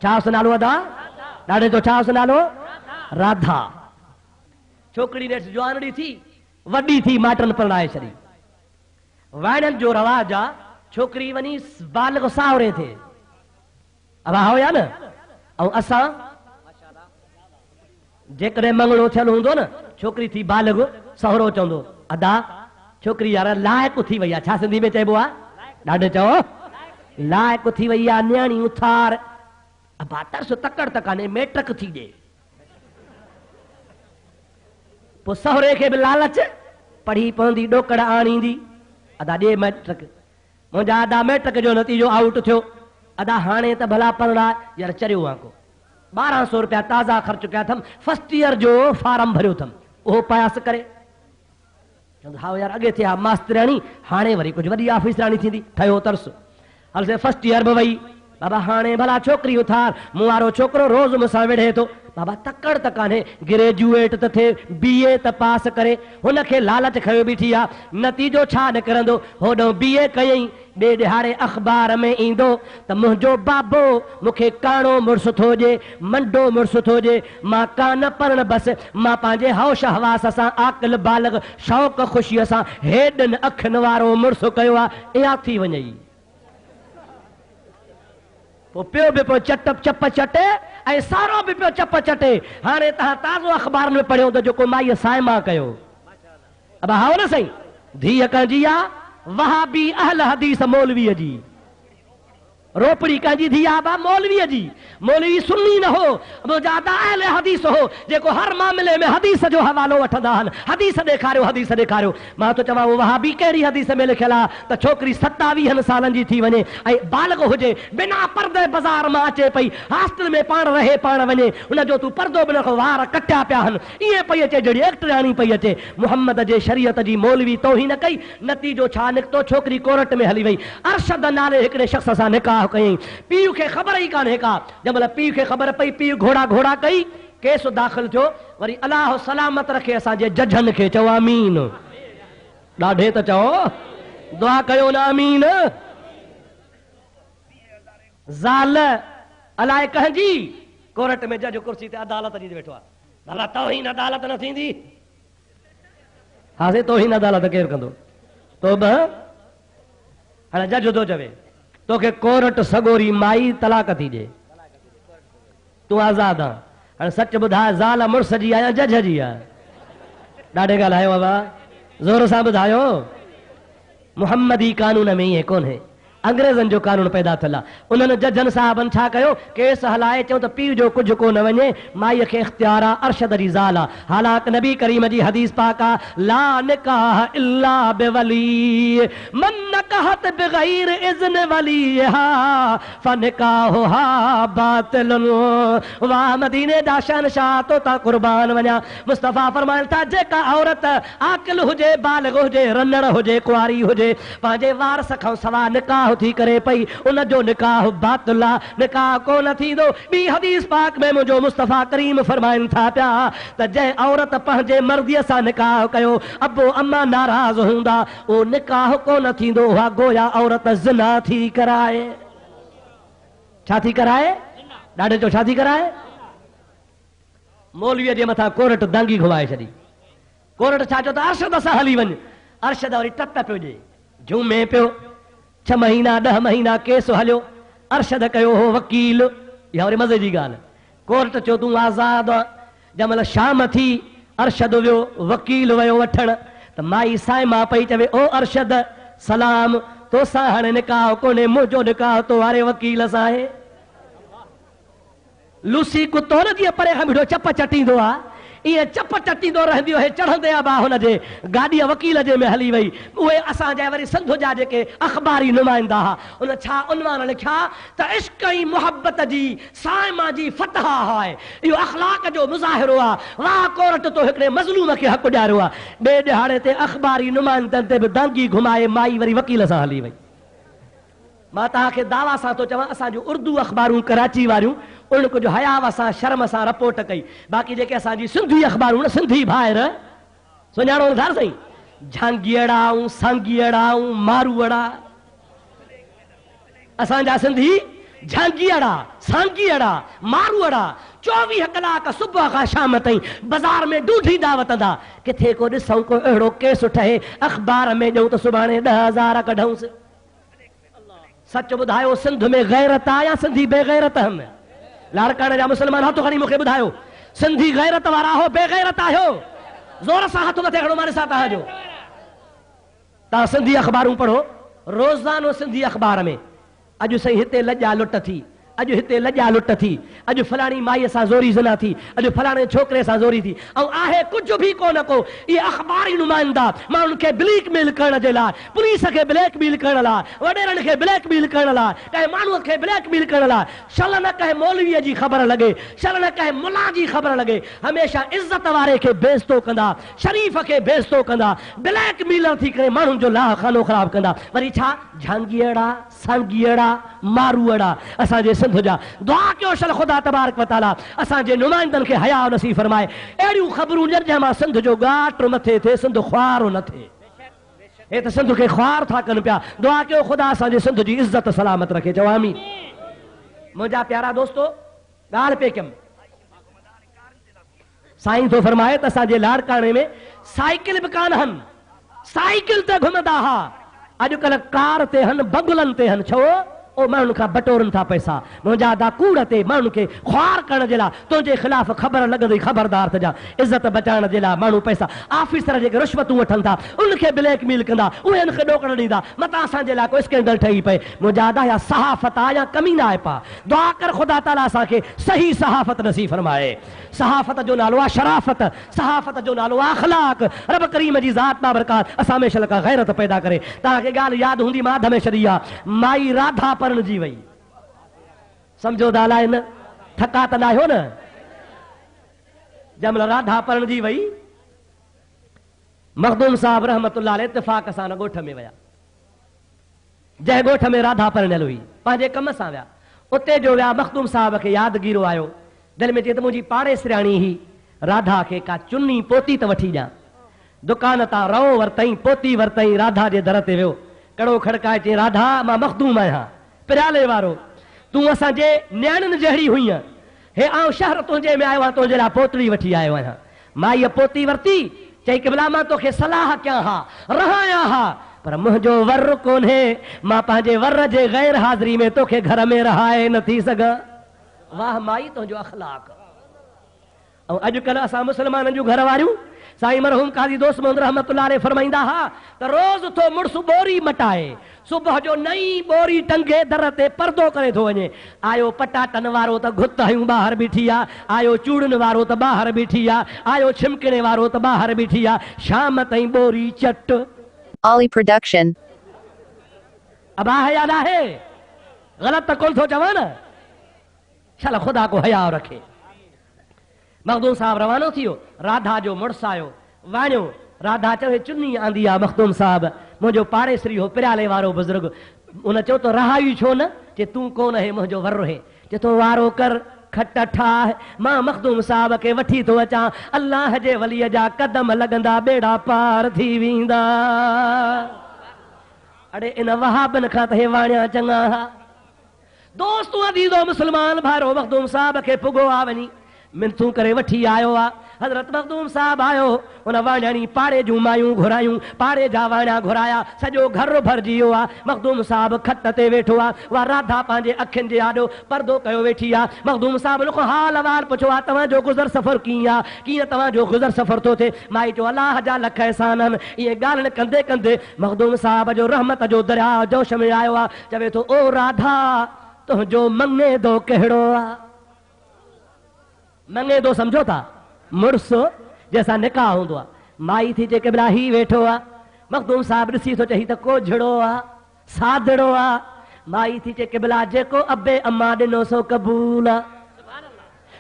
छा नालो अदा? ॾाढे जो छा नालो? राधा। छोकिरी ने जवानड़ी थी, वॾी थी, माटन परणाए छॾी। वाइणनि जो रवाज आहे छोकिरी वञी बालिग सावरे थिए। अवा हुया न। ऐं असां जेकॾहिं मंगणो थियल हूंदो न, छोकिरी थी बालिग, सहुरो चवंदो अदा छोकिरी यार लाइक़ु थी वई आहे। छा सिंधी में चइबो आहे? ॾाढो चओ लाइक़ु थी वई आहे, न्याणी उथार। अबा तरस तकड़ त कान्हे, मेटक थी ॾे। पोइ सहुरे खे बि लालच, पढ़ी पवंदी, ॾोकड़ आणींदी। अदा ॾे मेट्रिक। मुंहिंजा अदा मेट्रिक जो नतीजो आउट थियो। अदा हाणे त भला पढ़ा यार चरियो आहे को 1200 रुपया ताज़ा ख़र्च कया अथमि। फर्स्ट ईयर जो फार्म भरियो अथमि, उहो पास करे। चवंदो हा यार अॻे थिया मास्तराणी, हाणे वरी कुझु वॾी ऑफिसराणी थींदी, ठहियो तरस। हल से फर्स्ट ईयर बि वई। बाबा हाणे भला छोकिरी उथार। मूं वारो छोकिरो रोज़ मूंसां विढ़े थो। बाबा तकड़ त कान्हे, ग्रेजुएट त थिए, BA त पास करे। हुनखे लालच खयो बीठी आहे, नतीजो छा निकिरंदो? होॾो BA कयईं, ॿिए ॾिहाड़े अख़बार में ईंदो त मुंहिंजो बाबो मूंखे काणो मुड़ुसु थो ॾिए, मंडो मुड़ुसु थो ॾिए। मां कान पढ़ण बसि, मां पंहिंजे हौश हवास सां आकिल बालिग शौक़ ख़ुशीअ सां हेॾनि अखियुनि वारो मुड़ुसु कयो आहे। इहा थी वञई। पोइ पियो बि पियो चप चटे ऐं सारो बि पियो चप चटे। हाणे तव्हां ताज़ो अख़बार में पढ़ियो त जेको माईअ साइमा कयो। अब हाओ न साईं, धीअ कंहिंजी आहे? वहाबी अहल हदीस मौलवीअ जी। रोपड़ी कंहिंजी थी आहे? बा मौलवीअ जी। मौलवी सुन्नी न हो, मुजादा अहल हदीस हो, जेको हर मामले में हदीस जो हवालो वठंदा आहिनि। हदीस ॾेखारियो, हदीस ॾेखारियो। मां तो चवां वहाबी कहिड़ी हदीस में लिखियल आहे त छोकिरी 27 सालनि जी थी वञे ऐं बालिग हुजे, बिना पर्दे बाज़ार मां अचे पई, हॉस्टल में पाण रहे पाण वञे, उनजो तूं पर्दो बि नखो, वार कटिया पिया आहिनि, ईअं पई अचे जहिड़ी एक्टराणी पई अचे। मुहम्मद जे शरीयत जी मौलवी तौहीन कई। नतीजो छा निकितो? छोकिरी कोर्ट में हली वई। अरशद नाले हिकिड़े शख़्स सां निकाह कयईं। पीउ खे ख़बर ई कान्हे का। जंहिंमहिल पीउ खे ख़बर पई, पीउ घोड़ा घोड़ा कई, केस दाख़िल थियो। वरी अलाह सलामत रखे असांजे जजनि खे चओ आमीन। ॾाढे त चओ दुआ कयो न आमीन। ज़ाल अलाए कंहिंजी कोर्ट में जज कुर्सी ते अदालत जी वेठो आहे। भला तौहीन अदालत न थींदी? हा से तौहीन अदालत केरु कंदो? तो बि हाणे जज थो चवे तोखे कोर्ट सगोरी माई तलाक थी ॾे, तूं आज़ाद आहे। हाणे सच ॿुधाए, ज़ाल मुड़ुस जी आहे या जज जी आहे? ॾाढे ॻाल्हायो बाबा, ज़ोर सां ॿुधायो। मुहम्मदी कानून में ईअं कोन्हे। अंग्रेजन जो कानून पैदा थियल उन्होंने जजन साहबन छा कयो केस हलाए चो तो पीउ जो कुछ को न वने माई के इख्तियार आ अरशद री ज़ाल आ हालांकि नबी करीम जी हदीस पाक आ ला निकाह इल्ला बिवली मन नकाहत बगैर इज़्न वलीहा फनिकाहुहा बातिल वाह मदीने दा शहंशाह तो ता कुर्बान वञा मुस्तफा फरमाइल था जेका औरत आकिल हुजे बालिग हुजे रनड़ हुजे कुआरी हुजे पंहिंजे वारस खां सवा निकाह थी करे पई उन जो निकाह बातिल निकाह कोन थींदो ॿी हदीस पाक में मुंहिंजो मुस्तफा करीम फरमाइनि था पिया त जंहिं औरत पंहिंजे मर्दीअ सां निकाह कयो अबो अम्मा नाराज़ हूंदा उहो निकाह कोन थींदो उहा गोया औरत ज़िना थी कराए छा थी कराए ॾाढे जो छा थी कराए मौलवीअ जे मथां कोर्ट दांगी घुमाए छॾी कोर्ट छा चयो त अरशद सां हली वञ अरशद वरी टप पियो ॾे झूमे पियो 6 महीना 10 महीना केस हलियो अरशद कयो हो वकील इहा वरी मज़े जी ॻाल्हि कोर्ट चयो तूं आज़ाद जंहिं महिल शाम थी अरशद वियो वकील वियो वठण त माई साइमा पई चवे ओ अरशद सलाम तोसां हाणे निकाह कोन्हे मुंहिंजो निकाह तो वारे वकील सां आहे लूसी कुतो न जीअं परे खां बीठो चप चटींदो आहे इहे चप चटींदो रहंदियो हे चढ़ंदे आ बा हुनजे गाॾीअ वकील जे में हली वई उहे असांजा वरी सिंध जा जेके अख़बारी नुमाइंदा हुआ उन छा उनवान लिखिया त इश्क ऐं मुहबत जी साइमा जी फतहा आहे इहो अख़लाक जो मुज़ाहिरो आहे वाह कोर्ट तो हिकिड़े मज़लूम खे हक़ ॾियारियो आहे ॿिए ॾिहाड़े ते अख़बारी नुमाइंदनि ते बि दांगी घुमाए माई वरी वकील सां हली वई मां तव्हांखे दावा सां थो चवां असांजूं उर्दू अख़बारूं कराची वारियूं उन कुझु हयाव सां शर्म सां रिपोर्ट कई बाक़ी जेके असांजी सिंधी अख़बारूं सिंधी भाइर सुञाणो नथा साईं झांगीअड़ा सांगीअड़ा मारूअड़ा असांजा सिंधी झांगीअड़ा सांगीअड़ा मारूअड़ा 24 कलाक सुबुह खां शाम ताईं बाज़ार में ॾूढींदा वतंदा किथे को ॾिसूं को अहिड़ो केस ठहे अख़बार में ॾियूं त सुभाणे 10,000 कढूंसि सच ॿुधायो सिंध में गैरत आहे या सिंधी बेगैरत आहिनि लाड़काणे जा मुस्लमान हथ खणी मूंखे ॿुधायो सिंधी गैरत वारा हो बेगैरत आहियो ज़ोर सां हथ मथे खणो मारे सां तव्हांजो तव्हां सिंधी अख़बारूं पढ़ो रोज़ानो सिंधी अख़बार में अॼु सही हिते लॼा लुट थी अॼु हिते लॼा लुट थी अॼु फलाणी माईअ सां ज़ोरी ज़िना थी अॼु फलाणे छोकिरे सां ज़ोरी थी ऐं आहे कुझु बि कोन को इहे अख़बारी नुमाइंदा माण्हुनि खे ब्लैकमेल करण जे लाइ पुलिस खे ब्लैकमेल करण लाइ वॾेरनि खे ब्लैकमेल करण लाइ कंहिं माण्हूअ खे ब्लैकमेल करण लाइ शल न कंहिं मौलवीअ जी ख़बर लॻे शल न कंहिं मुला जी ख़बर लॻे हमेशह इज़त वारे खे बेइज़्तो कंदा शरीफ़ खे बेइज़्तो कंदा ब्लैकमेलर थी करे माण्हुनि जो लाह खानो ख़राब कंदा वरी छा झांगीअड़ा सांगीअड़ा मारूअड़ा असांजे सिंध जा दुआ कयो शल ख़ुदा तबारक व तआला असांजे नुमाइंदनि खे हया नसीब फरमाए अहिड़ियूं ख़बरूं जंहिं मां सिंध जो ॻाट मथे थिए सिंध ख्वार न थिए हे त सिंध खे ख्वार था कनि पिया दुआ कयो ख़ुदा असांजे सिंध जी इज़त सलामत रखे चओ आमीन मुंहिंजा प्यारा दोस्तो ॻाल्हि पे कयमि साईं थो फरमाए त असांजे लाड़काणे में साइकिल बि कान हन साइकिल ते घुमंदा हुआ अॼुकल्ह कार ते हन बगुलनि ते हन छो ओ माण्हुनि खां बटोरनि था पैसा मुंहिंजा दा कूड़ ते माण्हुनि खे ख्वार करण जे लाइ तुंहिंजे ख़िलाफ़ ख़बर लॻंदी ख़बरदार थिजा इज़त बचाइण जे लाइ माण्हू पैसा ऑफिसर जेके रिश्वतूं वठनि था उनखे ब्लैकमेल कंदा उहे हिनखे ॾोकड़ ॾींदा मतां असांजे लाइ कोई स्कैंडल ठही पए मुंहिंजा दा या सहाफ़त आहे या कमीना आहे पा दुआ कर ख़ुदा ताला असांखे सही सहाफ़त नसीब फरमाए सहाफ़त जो नालो आहे शराफ़त सहाफ़त जो नालो आहे अख़लाक रब करीम जी ज़ात बाबरकात असां में शल का गैरत पैदा करे तव्हांखे ॻाल्हि यादि हूंदी मां अध में छॾी आहे माई राधा जी वई समझो दाला न थका त न आहियो न जंहिं महिल राधा परण जी वई मखदूम साहब रहमतुल्लाह अलैह इत्तिफ़ाक़ सां ॻोठ में विया जंहिं ॻोठ में राधा परणियल हुई पंहिंजे कम सां विया उते जो विया मखदूम साहब खे यादगीरो आयो दिलि में चए त मुंहिंजी पाड़े सिराणी ही राधा खे का चुन्नी पोती त वठी ॾियां दुकान तां रओ वरितई पोती वरितई राधा जे दर ते वियो कड़ो खड़काए चई राधा मां मखदूम आहियां पिराले वारो तूं असांजे न्याणियुनि जहिड़ी हुई हे आउं शहर तुंहिंजे में आयो आहियां तुंहिंजे लाइ पोतड़ी वठी आयो आहियां मां इहा पोती वरिती चई क़िबला मां तोखे सलाह कयां हा रहायां हा पर मुंहिंजो वर कोन्हे मां पंहिंजे वर जे गैर हाज़िरी में तोखे घर में रहाए न थी सघां वाह माई तुंहिंजो अख़लाक ऐं अॼुकल्ह असां मुस्लमाननि जूं घर वारियूं साईं मरहूम काजी दोस्त मोहम्मद रहमतुल्लाह अलैह फरमाईंदा हा त रोज़ तो मुड़स बोरी मटाए, सुबह जो नई बोरी टंगे दर ते पर्दो करे थो वञे। आयो पटाटनि वारो त घुत हयूं ॿाहिरि बीठी आहे, आयो चूड़नि वारो त ॿाहिरि बीठी आहे, आयो छिमकणे वारो त ॿाहिरि बीठी आहे, शाम ताईं बोरी चट। Ollie Production. अब आहे या नाहे? ग़लति त कोन थो चवां न? चल ख़ुदा को हया रखे। मखदूम साहब रवानो थियो, राधा जो मुड़स आयो, वाणियो। राधा चयो चुन्नी आंदी आहे मखदूम साहब, मुंहिंजो पाड़ेसरी हो पिराले वारो बुज़ुर्ग। उन चयो त रहाई छो न? जे तूं कोन है मुंहिंजो वर है। जे तो वारो कर खट ठाह, मां मखदूम साहब के वठी थो अचां। अल्लाह जे वलीअ जा कदम लॻंदा बेड़ा पार थी वेंदा। अड़े इन वहाबन खां त हे वाणिया चङा हा। दोस्तू अदीदो मुस्लमान भारो मखदूम साहब के पुगो आ वञी मिनतूं करे वठी आयो आ। हज़रत मखदूम साहब आयो, उन वाणियाणी पाड़े जूं मायूं घुरायूं, पाड़े जा वाणिया घुराया, सॼो घर भरिजी वियो आ। मखदूम साहब खट ते वेठो आ, उहा राधा पंहिंजे अखियुनि जे आॾो पर्दो कयो वेठी आ। मखदूम साहब लिखो हाल अहवाल पुछो आहे, तव्हांजो गुज़र सफ़र कीअं आहे, कीअं तव्हांजो गुज़र सफ़र थो थिए? माई चयो अलाह जा लख एहसान आहिनि। इहे ॻाल्हि कंदे कंदे मखदूम साहब जो रहमत जो दरिया जोश में आयो आहे। चवे थो ओ राधा, तुंहिंजो मंगे दो कहिड़ो आहे? मंगे दो सम्झो था मुड़स जैसा निकाह हूंदो आहे। माई थी चए केबिला ही वेठो आहे। मखदूम साहब ॾिसी थो चई त कोझड़ो आहे, सादड़ो आहे। माई थी चए केबिला जेको अबे अम्मा ॾिनो सो क़बूल आहे,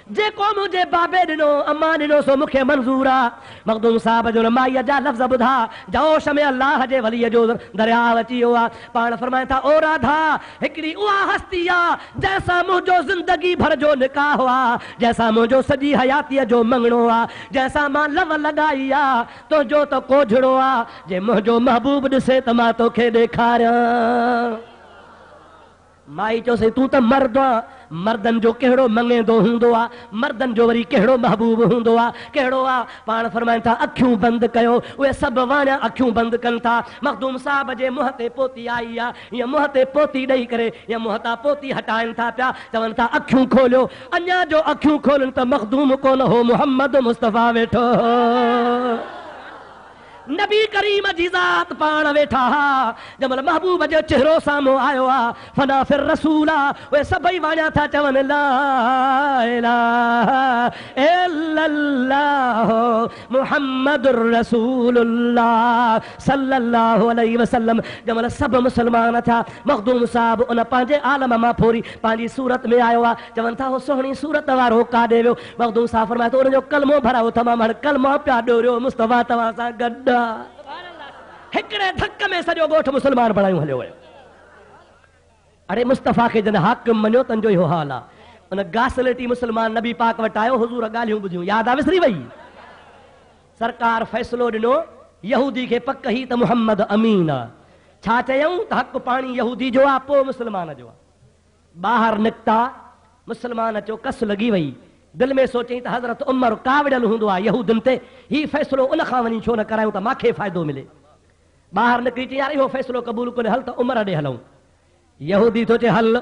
जेको मुंहिंजे बाबे ॾिनो अम्मा ॾिनो सो मूंखे मंज़ूर आहे। मखदूम साहब जो माईअ जा लफ़्ज़ ॿुधा, जोश में अल्लाह जे वलीअ जो दरियाव अची वियो आहे। पाण फरमाए था ओ राधा, हिकिड़ी उहा हस्ती आहे जंहिंसां मुंहिंजो ज़िंदगी भर जो निकाह आहे, जंहिंसां मुंहिंजो सॼी हयातीअ जो मंगणो आहे, जंहिंसां मां लव लॻाई आहे। तुंहिंजो त कोझड़ो आहे, जे मुंहिंजो महबूब ॾिसे त मां तोखे ॾेखारियां। माई चयोसि तूं त मर्द आहे, मर्दनि जो कहिड़ो मंगेंदो हूंदो आहे, मर्दनि जो वरी कहिड़ो महबूब हूंदो आहे, कहिड़ो आहे? पाण फरमाइनि था अखियूं बंदि कयो। उहे सभु वाणिया अखियूं बंदि कनि था। मखदूम साहब जे मुंहं ते पोती आई आहे, हीअं मुंहं ते पोती ॾेई करे हीअं मुंहं तां पोती हटाइनि था पिया। चवनि था अखियूं खोलियो। अञा जो अखियूं खोलनि त मखदूम कोन हो, मुहम्मद मुस्तफ़ा वेठो हो। नबी करीम जी ज़ात पाण वेठा हा। जमल महबूब जो चेहरो साम्हूं आयो आहे, फना फिर रसूल आहे। उहे सभई वाणिया था चवनि ला इलाहा इल्लल्लाह मुहम्मदुर रसूलुल्लाह सल्लल्लाहु अलैहि वसल्लम। जमल सभु मुस्लमान था। मखदूम साहब उन पंहिंजे आलम मां फोरी पंहिंजी सूरत में आयो आहे। चवनि था हो सुहिणी सूरत वारो काॾे वियो? मखदूम साहब फरमाए थो उनजो कलमो भरायो तमामु, हाणे कलमो पिया ॾोरियो मुस्तफ़ा तव्हां सां गॾु। हिकिड़े धक में सॼो ॻोठ मुस्लमान बणायूं हलियो वियो। अड़े मुस्तफ़ा खे जॾहिं हाकिम मञियो तंहिंजो इहो हाल आहे। उन गासलेटी मुस्लमान नबी पाक वटि आयो, हुज़ूर ॻाल्हियूं ॿुधियूं, यादि आहे विसरी वई? सरकार फ़ैसिलो ॾिनो यहूदी खे पक ही त मुहम्मद अमीन आहे। छा चयऊं त हक़ पाणी यहूदी जो आहे, पोइ मुस्लमान जो आहे। ॿाहिरि निकिता मुस्लमान चयो कस लॻी वई। दिल में सोचई त हज़रत उमर कावड़ियल हूंदो आहे यहूदनि ते, ही फ़ैसिलो उन खां वञी छो न करायूं त मूंखे फ़ाइदो मिले। ॿाहिरि निकिरी चई यार इहो फ़ैसिलो क़बूल कोन्हे, हल त उमर ॾे हलूं। यहूदी थो चए हल।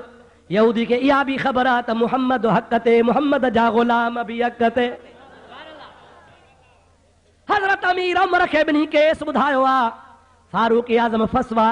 यहूदी खे इहा बि ख़बर आहे त मुहम्मद हक़ ते, मुहम्मद जा ग़ुलाम बि हक़ ते। हज़रत अमीर उमर खे ॿिन्ही केस ॿुधायो आहे। फारूक आज़म फतवा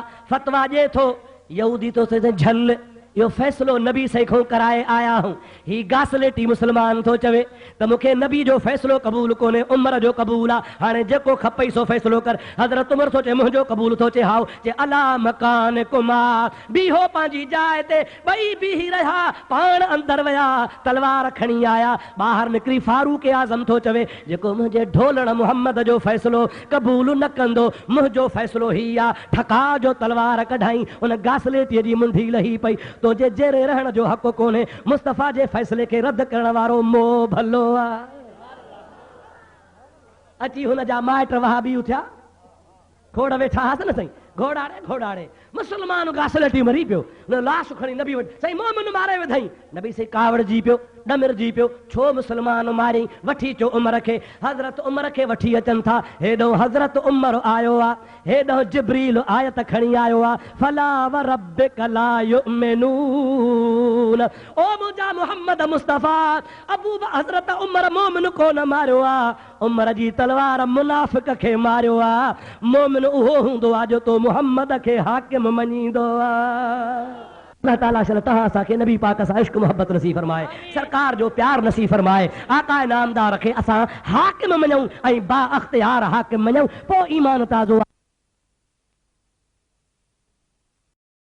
ॾिए थो। यहूदी थो चए झल यो फ़ैसिलो नबी से खां कराए आया हूं। ही गासलेटी मुस्लमान थो चवे त मूंखे नबी जो फ़ैसिलो क़बूल कोन्हे, उमर जो क़बूल आहे। हाणे जेको खपई सो फ़ैसिलो कर। हज़रत उमर थो चए मुंहिंजो क़बूल थो चए हाओ जे अला मकान कुमा, बीहो पंहिंजी जाइ ते। ॿई बीही रहिया, पाण अंदरि विया, तलवार खणी आया। ॿाहिरि निकिरी फारूक आज़म थो चवे जेको मुंहिंजे ढोलण मुहम्मद जो फ़ैसिलो क़बूल न कंदो, मुंहिंजो फ़ैसिलो ही आहे। ठका जो तलवार कढाई, उन गासलेटीअ जी मुंडी लही पई। तुंहिंजे जेरे रहण जो हक़ कोन्हे, मुस्तफ़ा जे फ़ैसिले खे रद्द करण वारो मोह भलो आहे। अची हुन जा माइट वहाबी उथिया, खोड़ वेठा हुआसीं न साईं, घोड़ाड़े घोड़ाड़े मुस्लमान गासलेटी मरी पियो। हुन लाश खणी नबी वटि, साईं मोमिन मारे विधई। नबी साईं कावड़जी पियो। डमिरजी पियो छो मुसलमान मारी वठी चो उमर खे हज़रत उमर खे वठी अचनि था हेॾो हज़रत उमर आयो आहे हेॾो जिब्रील आयत खणी आयो आहे फला व रब्बिक ला युमिनून ओ मुंहिंजा मुहम्मद मुस्तफ़ा अबू हज़रत उमर मोमिन कोन मारियो आहे उमर जी तलवार मुनाफ़िक खे मारियो आहे मोमिन उहो हूंदो आहे जो तो मुहम्मद खे हाकिम मञींदो आहे अल्लाह ताला शल तहां असांखे नबी पाक सां इश्क मोहब्बत नसीब फरमाए सरकार जो प्यार नसीब फरमाए आका नामदार खे असां हाकिम मञूं ऐं बा अख्तियार हाकिम मञूं पोइ ईमान ताज़ो